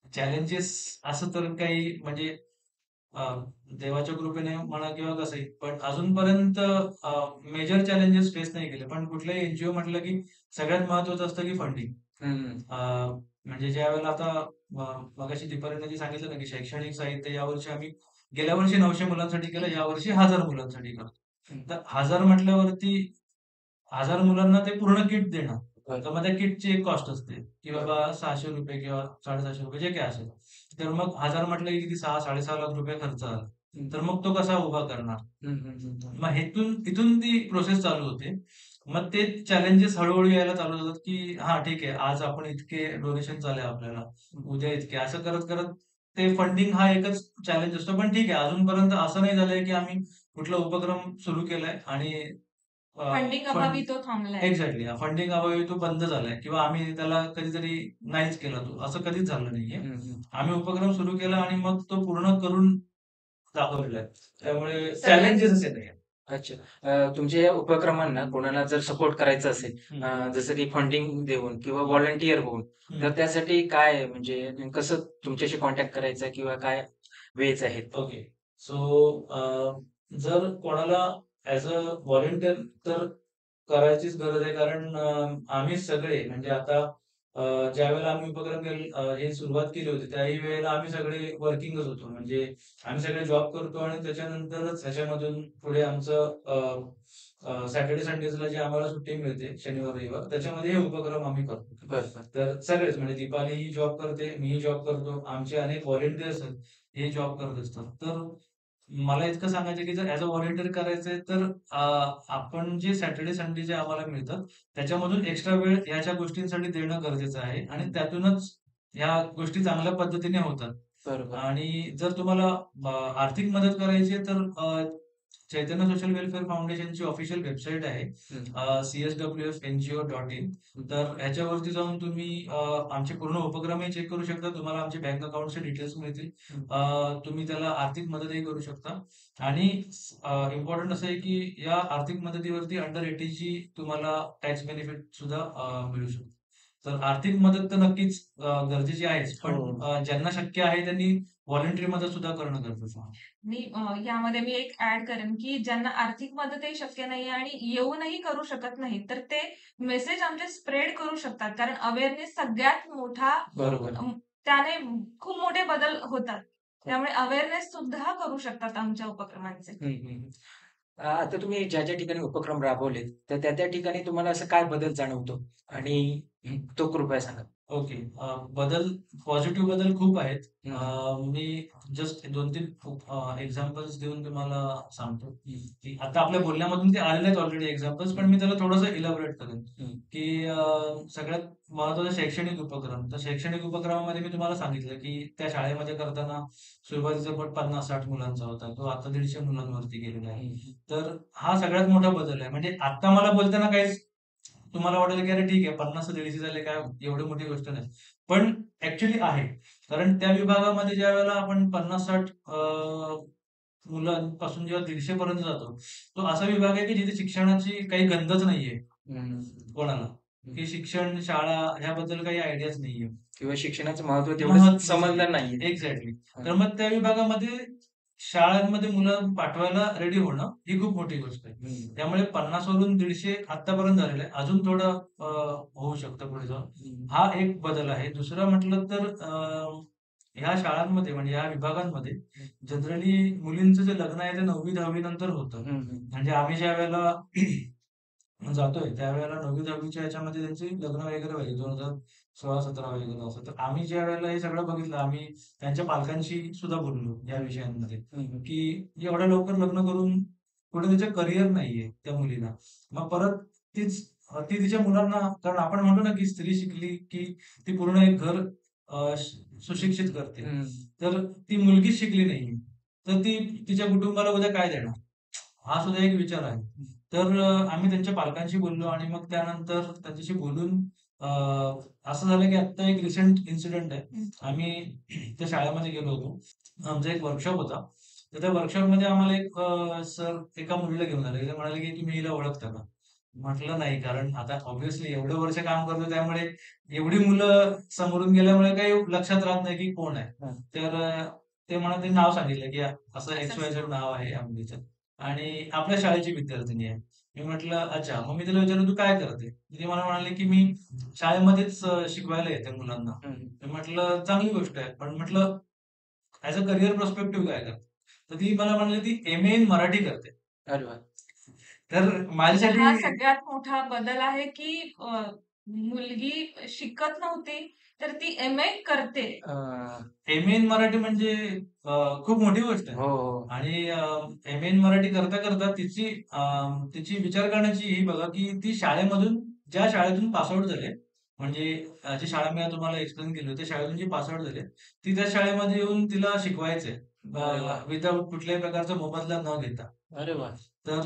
Speaker 1: चॅलेंजेस असं तर काही म्हणजे अ, देवाच्या कृपेने म्हणा किंवा कसंही, पण अजूनपर्यंत मेजर चॅलेंजेस फेस नाही केले. पण कुठल्याही एन-जी-ओ म्हटलं की सगळ्यात महत्त्वाचं असतं की फंडिंग.
Speaker 2: हं,
Speaker 1: म्हणजे ज्यावेळेला आता मगाशी दीपालीने जे सांगितलं ना, की शैक्षणिक साहित्य यावर्षी आम्ही गेल्या वर्षी 900 मुलांसाठी केलं, यावर्षी 1000 मुलांसाठी करतो.
Speaker 2: हं.
Speaker 1: तर 1000 म्हटल्यावरती 1000 मुलांना ते पूर्ण किट देणं.
Speaker 2: बरं.
Speaker 1: तर मग त्या किटची एक कॉस्ट असते, की बाबा ₹600 किंवा ₹750 जे काही असेल. तर मग 1000 म्हटलं की किती 6-6.5 लाख रुपये खर्च आला.
Speaker 2: हं.
Speaker 1: तर मग तो कसा उभा करणार?
Speaker 2: हं, हं, हं, हं.
Speaker 1: मग इथून ती प्रोसेस चालू होते. मग ते चॅलेंजेस हळू-हळू यायला चालू होतात, की हां, ठीक आहे, आज आपण इतके डोनेशन्स आले आपल्याला, उद्या इतके. असं करत-करत ते फंडिंग हा एकच चॅलेंज असतो. पण ठीक आहे, अजूनपर्यंत असं नाही झालंय, की आम्ही कुठला उपक्रम सुरू केलाय आणि
Speaker 3: फंडिंग अभावी तो थांबलाय.
Speaker 1: एक्झॅक्टली. फंडिंग अभावी तो बंद झालाय किंवा आम्ही त्याला कधीतरी नाहीच केला तो. असं कधीच झालं नाहीये.
Speaker 2: हं, हं.
Speaker 1: आम्ही उपक्रम सुरू केला आणि मग तो पूर्ण करून दाखवलेला आहे. त्यामुळे
Speaker 3: सगळ्यात
Speaker 1: चॅलेंजेस असे नाहीये.
Speaker 2: अच्छा. तुमच्या या उपक्रमांना कोणाला जर सपोर्ट करायचा असेल, जसं की फंडिंग देऊन किंवा व्हॉलंटियर होऊन, तर त्यासाठी काय म्हणजे कसं तुमच्याशी कॉन्टॅक्ट करायचा किंवा काय वेज आहेत?
Speaker 1: ओके. सो जर कोणाला ॲज अ व्हॉलंटियर तर करायचीच गरज आहे. कारण आम्ही सगळे म्हणजे आता ज्यावेळेला आम्ही उपक्रम हे सुरुवात केली होती, त्याही वेळेला आम्ही सगळे वर्किंगच होतो. म्हणजे आम्ही सगळे जॉब करतो आणि त्याच्यानंतरच ह्याच्यामधून पुढे आमचं सॅटर्डे संडेजला जी आम्हाला सुट्टी मिळते, शनिवार, रविवार, त्याच्यामध्ये हे उपक्रम आम्ही करतो.
Speaker 2: बरं, बरं.
Speaker 1: तर सगळेच म्हणजे दीपालीही जॉब करते, मीही जॉब करतो, आमचे अनेक व्हॉलंटियर्स आहेत, हे जॉब करत असतात. तर मला इतकं सांगायचं आहे, की जर ॲज अ व्हॉलंटियर करायचंय तर आपण जे सॅटर्डे, संडे जे आम्हाला मिळतात, त्याच्यामधून एक्स्ट्रा वेळ ह्याच्या गोष्टींसाठी देणं गरजेचं आहे आणि त्यातूनच ह्या गोष्टी चांगल्या पद्धतीने होतात.
Speaker 2: बरोबर.
Speaker 1: आणि जर तुम्हाला आर्थिक मदत करायची आहे तर चैतन्य सोशल वेलफेअर फाउंडेशनची ऑफिशियल वेबसाईट आहे
Speaker 2: हं.
Speaker 1: cswfngo.in. तर ह्याच्यावरती जाऊन तुम्ही आमचे पूर्ण उपक्रमही चेक करू शकता. तुम्हाला आमचे बँक अकाउंटचे डिटेल्स मिळतील.
Speaker 2: हं.
Speaker 1: तुम्ही त्याला आर्थिक मदतही करू शकता आणि इम्पोर्टंट असं आहे की या आर्थिक मदतीवरती अंडर 80 ची तुम्हाला टॅक्स बेनिफिट सुद्धा मिळू शकतं. तर आर्थिक मदत तर नक्कीच गरजेची आहेच. पण
Speaker 2: हो.
Speaker 1: ज्यांना शक्य आहे त्यांनी व्हॉलंटरी मदत सुद्धा करणं गरजेचं आहे.
Speaker 3: यामध्ये मी एक ऍड करेन, की ज्यांना आर्थिक मदतही शक्य नाहीये आणि येऊनही करू शकत नाही, तर ते मेसेज आमचे स्प्रेड करू शकतात. कारण अवेअरनेस सगळ्यात मोठा
Speaker 2: बरोबर.
Speaker 3: त्याने खूप मोठे बदल होतात. त्यामुळे अवेअरनेस सुद्धा करू शकतात आमच्या उपक्रमांचे.
Speaker 2: हं, हं. आता तुम्ही ज्या ठिकाणी उपक्रम राबवलेत, तर त्या ठिकाणी तुम्हाला असं काय बदल जाणवतो? आणि तो कृपया सांगा?
Speaker 1: ओके. पॉझिटिव्ह बदल खूप आहेत.
Speaker 2: हं.
Speaker 1: मी जस्ट 2-3 एक्झाम्पल्स देऊन तुम्हाला सांगतो,
Speaker 2: हं.
Speaker 1: की आता आपल्या बोलण्यामधून ते आलेले आहेत ऑलरेडी एक्झाम्पल्स, पण मी त्याला थोडंसं इलॅबोरेट करेन,
Speaker 2: हं.
Speaker 1: की सगळ्यात महत्त्वाचा शैक्षणिक उपक्रम. तर शैक्षणिक उपक्रमामध्ये मी तुम्हाला सांगितलं, की त्या शाळेमध्ये करताना सुरुवातीचा पट 50-60 मुलांचा होता. तो आता 150 मुलांवरती गेलेला आहे.
Speaker 2: हं.
Speaker 1: तर हा सगळ्यात मोठा बदल आहे. म्हणजे आता मला बोलताना काहीच तुम्हाला वाटेल की अरे ठीक आहे 50 ते 150 झाले काय एवढी मोठी गोष्ट नाही. पण ॲक्चुअली आहे. कारण त्या विभागामध्ये ज्यावेळेला आपण 50-60 मुलांपासून जेव्हा 150 पर्यंत जातो, तो असा विभाग आहे की जिथे शिक्षणाची काही गंधच नाहीये
Speaker 2: हं.
Speaker 1: कोणाला. की शिक्षण, शाळा ह्याबद्दल काही आयडियाच नाहीये.
Speaker 2: किंवा शिक्षणाचं महत्त्व तेवढं
Speaker 1: महत्त्वाचं
Speaker 2: समजलं नाहीये.
Speaker 1: एक्झॅक्टली.
Speaker 2: हं.
Speaker 1: तर मग त्या विभागामध्ये शाळांमध्ये मुलं पाठवायला रेडी होणं ही खूप मोठी गोष्ट आहे.
Speaker 2: हं.
Speaker 1: त्यामुळे 50 वरून 150 आत्तापर्यंत झालेलं आहे. अजून थोडं होऊ शकतं पुढे जाऊन.
Speaker 2: हं.
Speaker 1: हा एक बदल आहे. दुसरं म्हटलं तर ह्या शाळांमध्ये म्हणजे या विभागांमध्ये जनरली मुलींचं जे लग्न आहे ते 9वी-10वी नंतर होतं.
Speaker 2: हं, हं.
Speaker 1: म्हणजे आम्ही ज्यावेळेला जातोय त्यावेळेला 9वी-10वीच्या ह्याच्यामध्ये त्यांची लग्न वगैरे व्हायची 2016-17 वगैरे असं. तर आम्ही ज्यावेळेला हे सगळं बघितलं, आम्ही त्यांच्या पालकांशी सुद्धा बोललो या विषयांमध्ये,
Speaker 2: हं, हं.
Speaker 1: की एवढ्या लवकर लग्न करून पुढे तिचं करिअर नाहीये त्या मुलीला. मग परत ती तिच्या मुलांना कारण आपण म्हणतो ना, की स्त्री शिकली की ती पूर्ण एक घर सुशिक्षित करते.
Speaker 2: हं.
Speaker 1: तर ती मुलगीच शिकली नाहीये. तर ती तिच्या कुटुंबाला उद्या काय देणार? हा सुद्धा एक विचार आहे. तर आम्ही त्यांच्या पालकांशी बोललो आणि मग त्यानंतर त्यांच्याशी बोलून असं झालं की आत्ता एक रिसेंट इन्सिडेंट आहे. आम्ही त्या शाळेमध्ये गेलो होतो. आमचा एक वर्कशॉप होता. तर त्या वर्कशॉपमध्ये आम्हाला एक सर एका मुलीला घेऊन आले. ते म्हणाले की "तुम्ही हिला ओळखता का?" म्हटलं नाही. कारण आता ऑब्व्हियसली एवढं वर्ष काम करतो त्यामुळे एवढी मुलं समोरून गेल्यामुळे काही लक्षात राहत नाही की कोण आहे.
Speaker 2: हं.
Speaker 1: तर ते मला ते नाव सांगितलं की असं
Speaker 3: असं
Speaker 1: XYZ नाव आहे या मुलीचं आणि आपल्या शाळेची विद्यार्थिनी आहे. मी म्हटलं, "अच्छा." मग मी तिला विचारलं, "तू काय करते?" ती मला म्हणाली की "मी शाळेमध्येच शिकवायला येते मुलांना."
Speaker 2: हं.
Speaker 1: मी म्हटलं, "चांगली गोष्ट आहे." पण म्हटलं, "ॲज अ करियर पर्स्पेक्टिव्ह काय करते?" तर ती मला म्हणाली, ती एम-ए इन मराठी करते.
Speaker 2: अरे वाह!
Speaker 1: तर
Speaker 3: म्हणजे
Speaker 1: माझ्यासाठी
Speaker 3: हा सगळ्यात मोठा बदल आहे, की मुलगी शिकत नव्हती, तर ती एम-ए करते.
Speaker 2: अ,
Speaker 1: एम-ए इन मराठी म्हणजे खूप मोठी गोष्ट आहे.
Speaker 2: हो, हो.
Speaker 1: आणि एम-ए इन मराठी करता तिची विचार करण्याची ही बघा, की ती शाळेमधून ज्या शाळेतून पास आउट झाले, म्हणजे जी शाळा मी तुम्हाला एक्सप्लेन केली होती, त्या शाळेतून जी पास आउट झाले, ती त्या शाळेमध्ये येऊन तिला शिकवायचंय.
Speaker 2: अरे वाह!
Speaker 1: विथआऊट कुठल्याही प्रकारचा मोबदला न घेता.
Speaker 2: अरे वाह!
Speaker 1: तर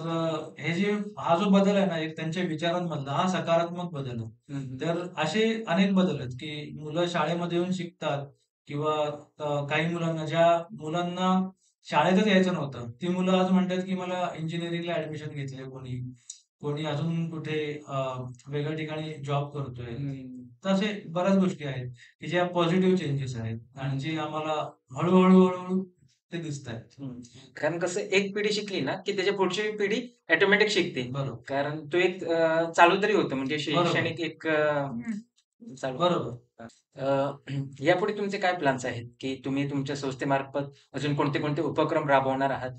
Speaker 1: हा जो बदल आहे ना, एक त्यांच्या विचारांमधला हा सकारात्मक बदल आहे.
Speaker 2: हं, हं.
Speaker 1: तर असे अनेक बदल आहेत, की मुलं शाळेमध्ये येऊन शिकतात किंवा काही ज्या मुलांना शाळेतच यायचं नव्हतं, ती मुलं आज म्हणतात, की मला इंजिनिअरिंगला ॲडमिशन घेतलंय कोणी. कोणी अजून कुठे वेगळ्या ठिकाणी जॉब करतोय.
Speaker 2: हं.
Speaker 1: तर असे बऱ्याच गोष्टी आहेत, की ज्या पॉझिटिव्ह चेंजेस आहेत आणि
Speaker 2: हं.
Speaker 1: जे आम्हाला हळू-हळू ते दिसतायत.
Speaker 2: हं. कारण कसं एक पिढी शिकली ना, की त्याची पुढची पिढी ऑटोमॅटिक शिकते.
Speaker 1: बरोबर,
Speaker 2: कारण तो एक चालू तरी होतं म्हणजे
Speaker 1: बरोबर,
Speaker 2: शैक्षणिक एक
Speaker 3: हं.
Speaker 2: चालू.
Speaker 1: बरोबर.
Speaker 2: अ, यापुढे तुमचे काय प्लॅन्स आहेत, की तुम्ही तुमच्या संस्थेमार्फत अजून कोणते-कोणते उपक्रम राबवणार आहात?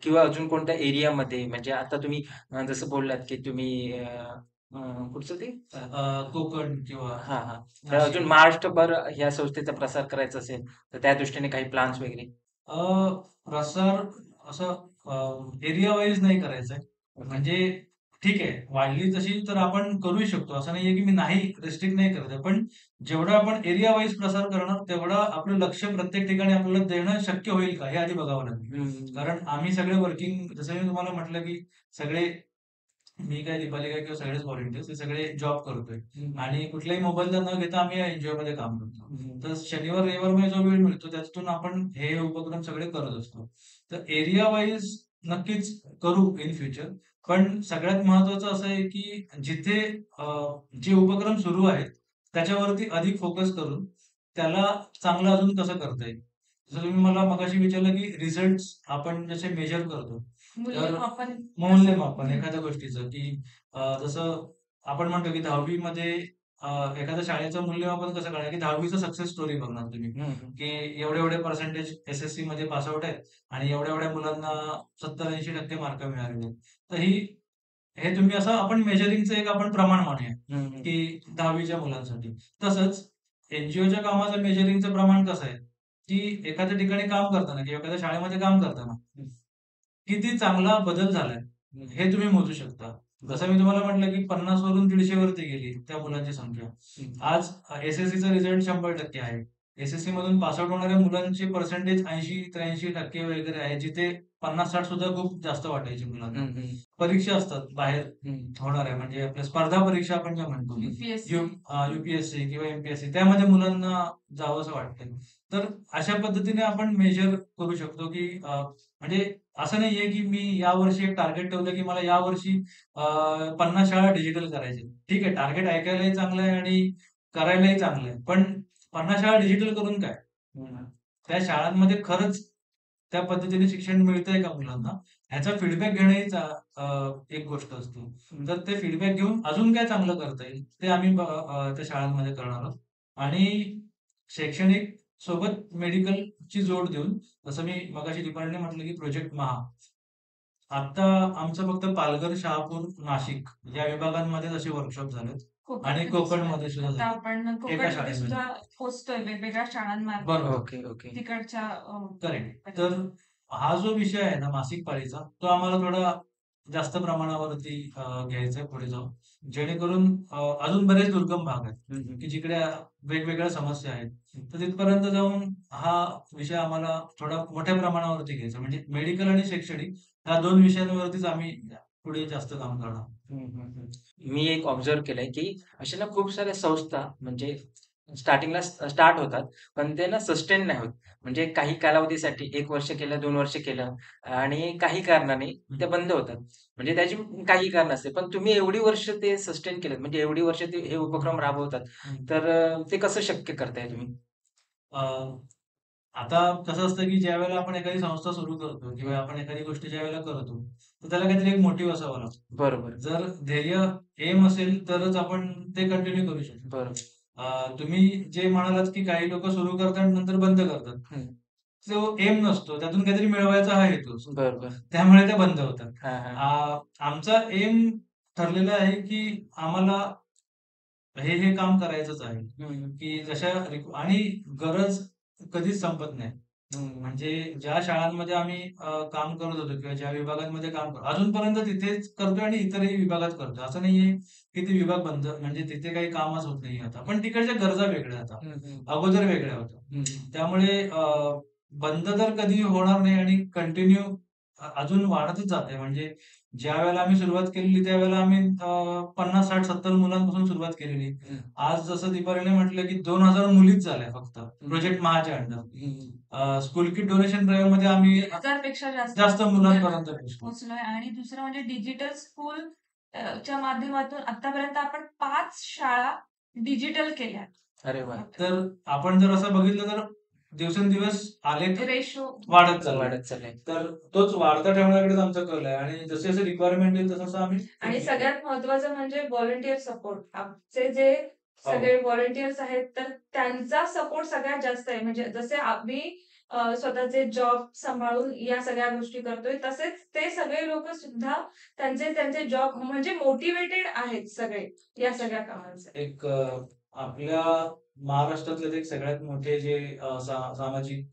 Speaker 2: किंवा अजून कोणत्या एरियामध्ये म्हणजे आता तुम्ही जसं बोललात, की तुम्ही कुठचं ते?
Speaker 1: कोकण किंवा
Speaker 2: हां, हां. तर अजून
Speaker 1: नाशिक.
Speaker 2: महाराष्ट्रभर ह्या संस्थेचा प्रसार करायचा असेल, तर त्या दृष्टीने काही प्लॅन्स वगैरे?
Speaker 1: अ, प्रसार असं एरिया वाईज नाही करायचंय.
Speaker 2: ओके.
Speaker 1: म्हणजे ठीक आहे, वाढली तशी तर आपण करूही शकतो. असं नाहीये की मी नाही रिस्ट्रिक्ट नाही करत आहे. पण जेवढा आपण एरिया वाईज प्रसार करणार, तेवढं आपलं लक्ष प्रत्येक ठिकाणी आपल्याला देणं शक्य होईल का? हे आधी बघावं लागेल.
Speaker 2: हं.
Speaker 1: कारण आम्ही सगळे वर्किंग जसं मी तुम्हाला म्हटलं, की सगळे मी काय, दीपाली काय किंवा सगळेच व्हॉलंटियर्स हे सगळे जॉब करतोय
Speaker 2: हं.
Speaker 1: आणि कुठलाही मोबदला न घेता आम्ही या एन-जी-ओमध्ये काम करतो.
Speaker 2: हं.
Speaker 1: तर शनिवार, रविवारमध्ये जो वेळ मिळतो त्याच्यातून आपण हे उपक्रम सगळे करत असतो. तर एरिया वाईज नक्कीच करू इन फ्युचर. पण सगळ्यात महत्त्वाचं असं आहे, की जिथे अ, जे उपक्रम सुरू आहेत, त्याच्यावरती अधिक फोकस करून त्याला चांगलं अजून कसं करता येईल. जसं तुम्ही मला मगाशी विचारलं, की रिझल्ट्स आपण जसे मेजर करतो. तर
Speaker 3: मूल्यमापन
Speaker 1: मूल्यमापन
Speaker 3: हं.
Speaker 1: एखाद्या गोष्टीचं, की जसं आपण म्हणतो, की 10वी मध्ये एखाद्या शाळेचं मूल्यमापन कसं करणार, की 10वीचं सक्सेस स्टोरी बघणार तुम्ही,
Speaker 2: हं, हं.
Speaker 1: की एवढे-एवढे पर्सेंटेज एस-एस-सीमध्ये पास आउट आहेत आणि एवढ्या-एवढ्या मुलांना 70-80% मार्क मिळालेले आहेत. तर हे तुम्ही असं आपण मेजरिंगचं एक आपण प्रमाण मानूया,
Speaker 2: हं, हं.
Speaker 1: की 10वीच्या मुलांसाठी. तसंच एन-जी-ओच्या कामाचं मेजरिंगचं प्रमाण कसं आहे, की एखाद्या ठिकाणी काम करताना किंवा एखाद्या शाळेमध्ये काम करताना
Speaker 2: हं.
Speaker 1: किती चांगला बदल झालाय,
Speaker 2: हं.
Speaker 1: हे तुम्ही मोजू शकता. जसं मी तुम्हाला म्हटलं, की 50 वरून 150 वरती गेली त्या मुलांची संख्या.
Speaker 2: हं.
Speaker 1: आज एस-एस-सीचा रिझल्ट 100% आहे. एस-एस-सी मधून पास आउट होणाऱ्या मुलांचे पर्सेंटेज 80-83% वगैरे आहे, जिथे 50-60 सुद्धा खूप जास्त वाटायची मुलांना.
Speaker 2: हं, हं.
Speaker 1: परीक्षा असतात बाहेर
Speaker 2: हं.
Speaker 1: होणाऱ्या म्हणजे आपल्या स्पर्धा परीक्षा आपण ज्या म्हणतो,
Speaker 3: यू-पी-एस-सी.
Speaker 1: यू-पी-एस-सी किंवा एम-पी-एस-सी त्यामध्ये मुलांना जावंसं वाटतंय. तर अशा पद्धतीने आपण मेजर करू शकतो, की म्हणजे असं नाहीये, की मी यावर्षी एक टार्गेट ठेवलं, की मला यावर्षी 50 शाळा डिजिटल करायच्या. ठीक आहे, टार्गेट ऐकायलाही चांगलं आहे आणि करायलाही चांगलं आहे. पण 50 शाळा डिजिटल करून काय?
Speaker 2: हं.
Speaker 1: त्या शाळांमध्ये खरंच त्या पद्धतीने शिक्षण मिळतंय का मुलांना? ह्याचा फीडबॅक घेणं ही एक गोष्ट असते.
Speaker 2: हं.
Speaker 1: तर ते फीडबॅक घेऊन अजून काय चांगलं करता येईल, ते आम्ही त्या शाळांमध्ये करणार आहोत. आणि शैक्षणिक सोबत मेडिकलची जोड देऊन, जसं मी मगाशी दीपालीने म्हटलं, की प्रोजेक्ट महा. आता आमचं फक्त पालघर, शहापूर, नाशिक या विभागांमध्येच असे वर्कशॉप झालेत आणि
Speaker 3: कोकणमध्ये सुद्धा.
Speaker 1: कोकणमध्ये सुद्धा
Speaker 3: आता
Speaker 1: झाले.
Speaker 3: आपण
Speaker 1: एका
Speaker 3: कोकणमध्ये
Speaker 1: शाळेमध्ये.
Speaker 3: सुद्धा पोहोचतोय वेगवेगळ्या शाळांमार्फत
Speaker 1: बरोबर.
Speaker 2: Okay, okay.
Speaker 3: तिकडच्या
Speaker 1: करेक्ट. तर हा जो विषय आहे ना मासिक पाळीचा, तो आम्हाला थोडा जास्त प्रमाणावरती घ्यायचा आहे पुढे जाऊन. जेणेकरून अजून बरेच दुर्गम भाग आहेत,
Speaker 2: हं, हं.
Speaker 1: की जिकडे वेगवेगळ्या समस्या आहेत. तर तिथपर्यंत जाऊन हा विषय आम्हाला थोडा मोठ्या प्रमाणावरती घ्यायचा. म्हणजे मेडिकल आणि शैक्षणिक ह्या 2 विषयांवरतीच आम्ही पुढे जास्त काम करणार.
Speaker 2: मी एक ऑब्झर्व केलंय की अशा ना खूप साऱ्या संस्था म्हणजे स्टार्टिंगला स्टार्ट होतात, पण ते ना सस्टेन नाही होत. म्हणजे काही कालावधीसाठी 1 वर्ष केलं, 2 वर्ष केलं आणि काही कारणाने ते बंद होतात. म्हणजे त्याची काही कारण असते. पण तुम्ही एवढी वर्ष ते सस्टेन केलेत, म्हणजे एवढी वर्ष ते हे उपक्रम राबवतात.
Speaker 1: हम्म.
Speaker 2: तर ते कसं शक्य करताय तुम्ही?
Speaker 1: अं, आता कसं असतं की ज्या वेळेला आपण एखादी संस्था सुरू करतो किंवा आपण एखादी गोष्ट ज्या वेळेला करतो, तर त्याला काहीतरी एक मोटिव्ह असावं लागतं.
Speaker 2: बरोबर,
Speaker 1: जर ध्येय एम असेल तरच आपण ते कंटिन्यू करू शकतो.
Speaker 2: बरोबर.
Speaker 1: तुम्ही जे म्हणालात की काही लोक सुरू करतात आणि नंतर बंद करतात.
Speaker 2: हं,
Speaker 1: तो एम नसतो, त्यातून काहीतरी मिळवायचा हा हेतू असतो.
Speaker 2: बरोबर.
Speaker 1: त्यामुळे ते बंद होतात.
Speaker 2: हां, हां.
Speaker 1: आमचा एम ठरलेला आहे की आम्हाला हे काम करायचंच आहे.
Speaker 2: हं,
Speaker 1: की आणि गरज कधीच संपत नाही.
Speaker 2: हं.
Speaker 1: म्हणजे ज्या शाळांमध्ये आम्ही काम करत होतो किंवा ज्या विभागांमध्ये काम करतो अजूनपर्यंत तिथेच करतोय आणि इतरही विभागात करतोय. असं नाहीये की ते विभाग बंद म्हणजे तिथे काही कामच होत नाहीये आता. पण तिकडच्या गरजा वेगळ्या आता.
Speaker 2: हं, हं.
Speaker 1: अगोदर वेगळ्या होत्या.
Speaker 2: हं,
Speaker 1: त्यामुळे बंद तर कधी होणार नाही आणि कंटिन्यू अजून वाढतच जाते. म्हणजे ज्यावेळेला आम्ही सुरुवात केलेली त्यावेळेला आम्ही 50, 60, 70 मुलांपासून सुरुवात केलेली.
Speaker 2: हं.
Speaker 1: आज जसं दीपालीने म्हटलं की 2000 मुलीच झाल्या फक्त प्रोजेक्ट महाच्या under. School kit donation drive मध्ये आम्ही
Speaker 3: 1000 पेक्षा
Speaker 1: जास्त मुलांपर्यंत पोहोचलो.
Speaker 3: पोहोचलोय आणि दुसरं म्हणजे डिजिटल स्कूल च्या माध्यमातून आतापर्यंत आपण 5 शाळा डिजिटल केल्या.
Speaker 2: अरे वाह!
Speaker 1: तर आपण जर असं बघितलं तर दिवसेंदिवस आलेख
Speaker 3: रेशो
Speaker 1: वाढत चाललाय.
Speaker 2: वाढत चाललंय.
Speaker 1: तर तोच वाढता ठेवण्याकडेच आमचा कल आहे आणि जसे जसे रिक्वायरमेंट येईल तसं आम्ही
Speaker 3: आणि सगळ्यात महत्वाचं म्हणजे व्हॉलंटियर सपोर्ट. आमचे जे सगळे व्हॉलंटियर्स आहेत तर त्यांचा सपोर्ट सगळ्यात जास्त आहे. म्हणजे जसे आम्ही स्वतःचे जॉब सांभाळून या सगळ्या गोष्टी करतोय तसेच ते सगळे लोक सुद्धा त्यांचे जॉब म्हणजे मोटिवेटेड आहेत सगळे या सगळ्या कामांचे.
Speaker 1: एक आपल्या महाराष्ट्रातले एक सगळ्यात मोठे जे सामाजिक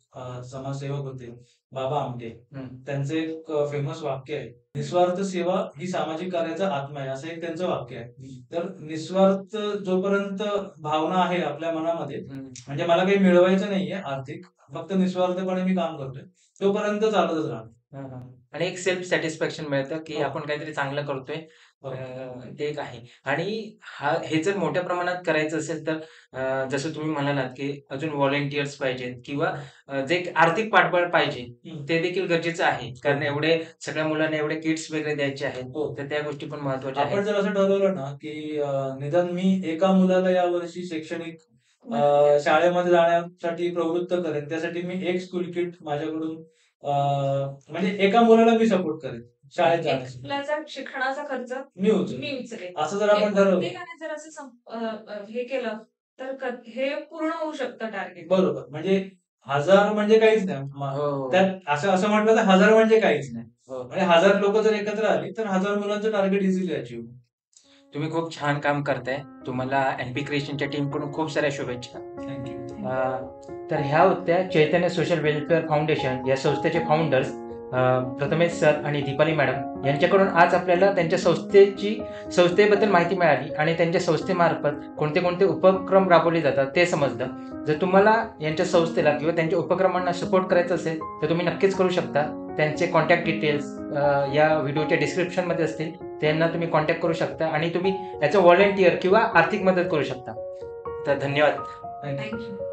Speaker 1: समाजसेवक होते बाबा आमटे.
Speaker 2: हं.
Speaker 1: त्यांचं एक फेमस वाक्य आहे, निस्वार्थ सेवा ही सामाजिक कार्याचा आत्मा आहे, असं एक त्यांचं वाक्य आहे. तर निस्वार्थ जोपर्यंत भावना आहे आपल्या मनामध्ये,
Speaker 2: हं.
Speaker 1: म्हणजे मला काही मिळवायचं नाहीये आर्थिक, फक्त निस्वार्थपणे मी काम करतोय, तोपर्यंत चालतच राहणार.
Speaker 2: हां, हां. आणि एक सेल्फ सॅटिस्फॅक्शन मिळतं, की
Speaker 1: हो.
Speaker 2: आपण काहीतरी चांगलं करतोय.
Speaker 1: हो.
Speaker 2: ते एक आहे. आणि हे जर मोठ्या प्रमाणात करायचं असेल तर जसं तुम्ही म्हणालात, की अजून व्हॉलंटियर्स पाहिजेत किंवा जे एक आर्थिक पाठबळ पाहिजे,
Speaker 1: हं.
Speaker 2: ते देखील गरजेचं आहे. कारण एवढे सगळ्या मुलांना एवढे किट्स वगैरे द्यायचे आहेत.
Speaker 1: हो.
Speaker 2: तर त्या गोष्टी पण महत्त्वाच्या
Speaker 1: आपण
Speaker 2: आहेत.
Speaker 1: जर असं ठरवलं ना, की निदान मी एका मुलाला यावर्षी शैक्षणिक शाळेमध्ये जाण्यासाठी प्रवृत्त करेन. त्यासाठी मी एक स्कूल किट माझ्याकडून म्हणजे एका मुलाला मी सपोर्ट करेन शाळेत
Speaker 3: एक
Speaker 1: जाण्यासाठी.
Speaker 3: मुलाचा शिक्षणाचा खर्च
Speaker 1: मी उचलेन.
Speaker 3: मी उचलेन.
Speaker 1: असं जर आपण ठरवलं
Speaker 3: प्रत्येकाने जर असं हे केलं तर हे पूर्ण होऊ शकतं टार्गेट.
Speaker 1: बरोबर. म्हणजे 1000 म्हणजे काहीच नाही.
Speaker 2: हो, हो.
Speaker 1: त्यात असं म्हटलं तर 1000 म्हणजे काहीच नाही.
Speaker 2: हो.
Speaker 1: म्हणजे 1000 लोक जर एकत्र आली तर 1000 मुलांचं टार्गेट इझिली अचीव्ह होईल.
Speaker 2: तुम्ही खूप छान काम करताय. तुम्हाला एनपी क्रिएशनच्या टीमकडून खूप साऱ्या शुभेच्छा.
Speaker 1: थँक्यू.
Speaker 2: तर ह्या होत्या चैतन्य सोशल वेलफेअर फाउंडेशन या संस्थेचे फाउंडर्स प्रथमेश सर आणि दीपाली मॅडम यांच्याकडून आज आपल्याला त्यांच्या संस्थेबद्दल माहिती मिळाली आणि त्यांच्या संस्थेमार्फत कोणते कोणते उपक्रम राबवले जातात ते समजलं. जर तुम्हाला यांच्या संस्थेला किंवा त्यांच्या उपक्रमांना सपोर्ट करायचं असेल तर तुम्ही नक्कीच करू शकता. त्यांचे कॉन्टॅक्ट डिटेल्स या व्हिडिओच्या डिस्क्रिप्शनमध्ये असतील, त्यांना तुम्ही कॉन्टॅक्ट करू शकता आणि तुम्ही याचं व्हॉलंटियर किंवा आर्थिक मदत करू शकता. तर धन्यवाद.
Speaker 1: थँक्यू.
Speaker 3: थँक्यू.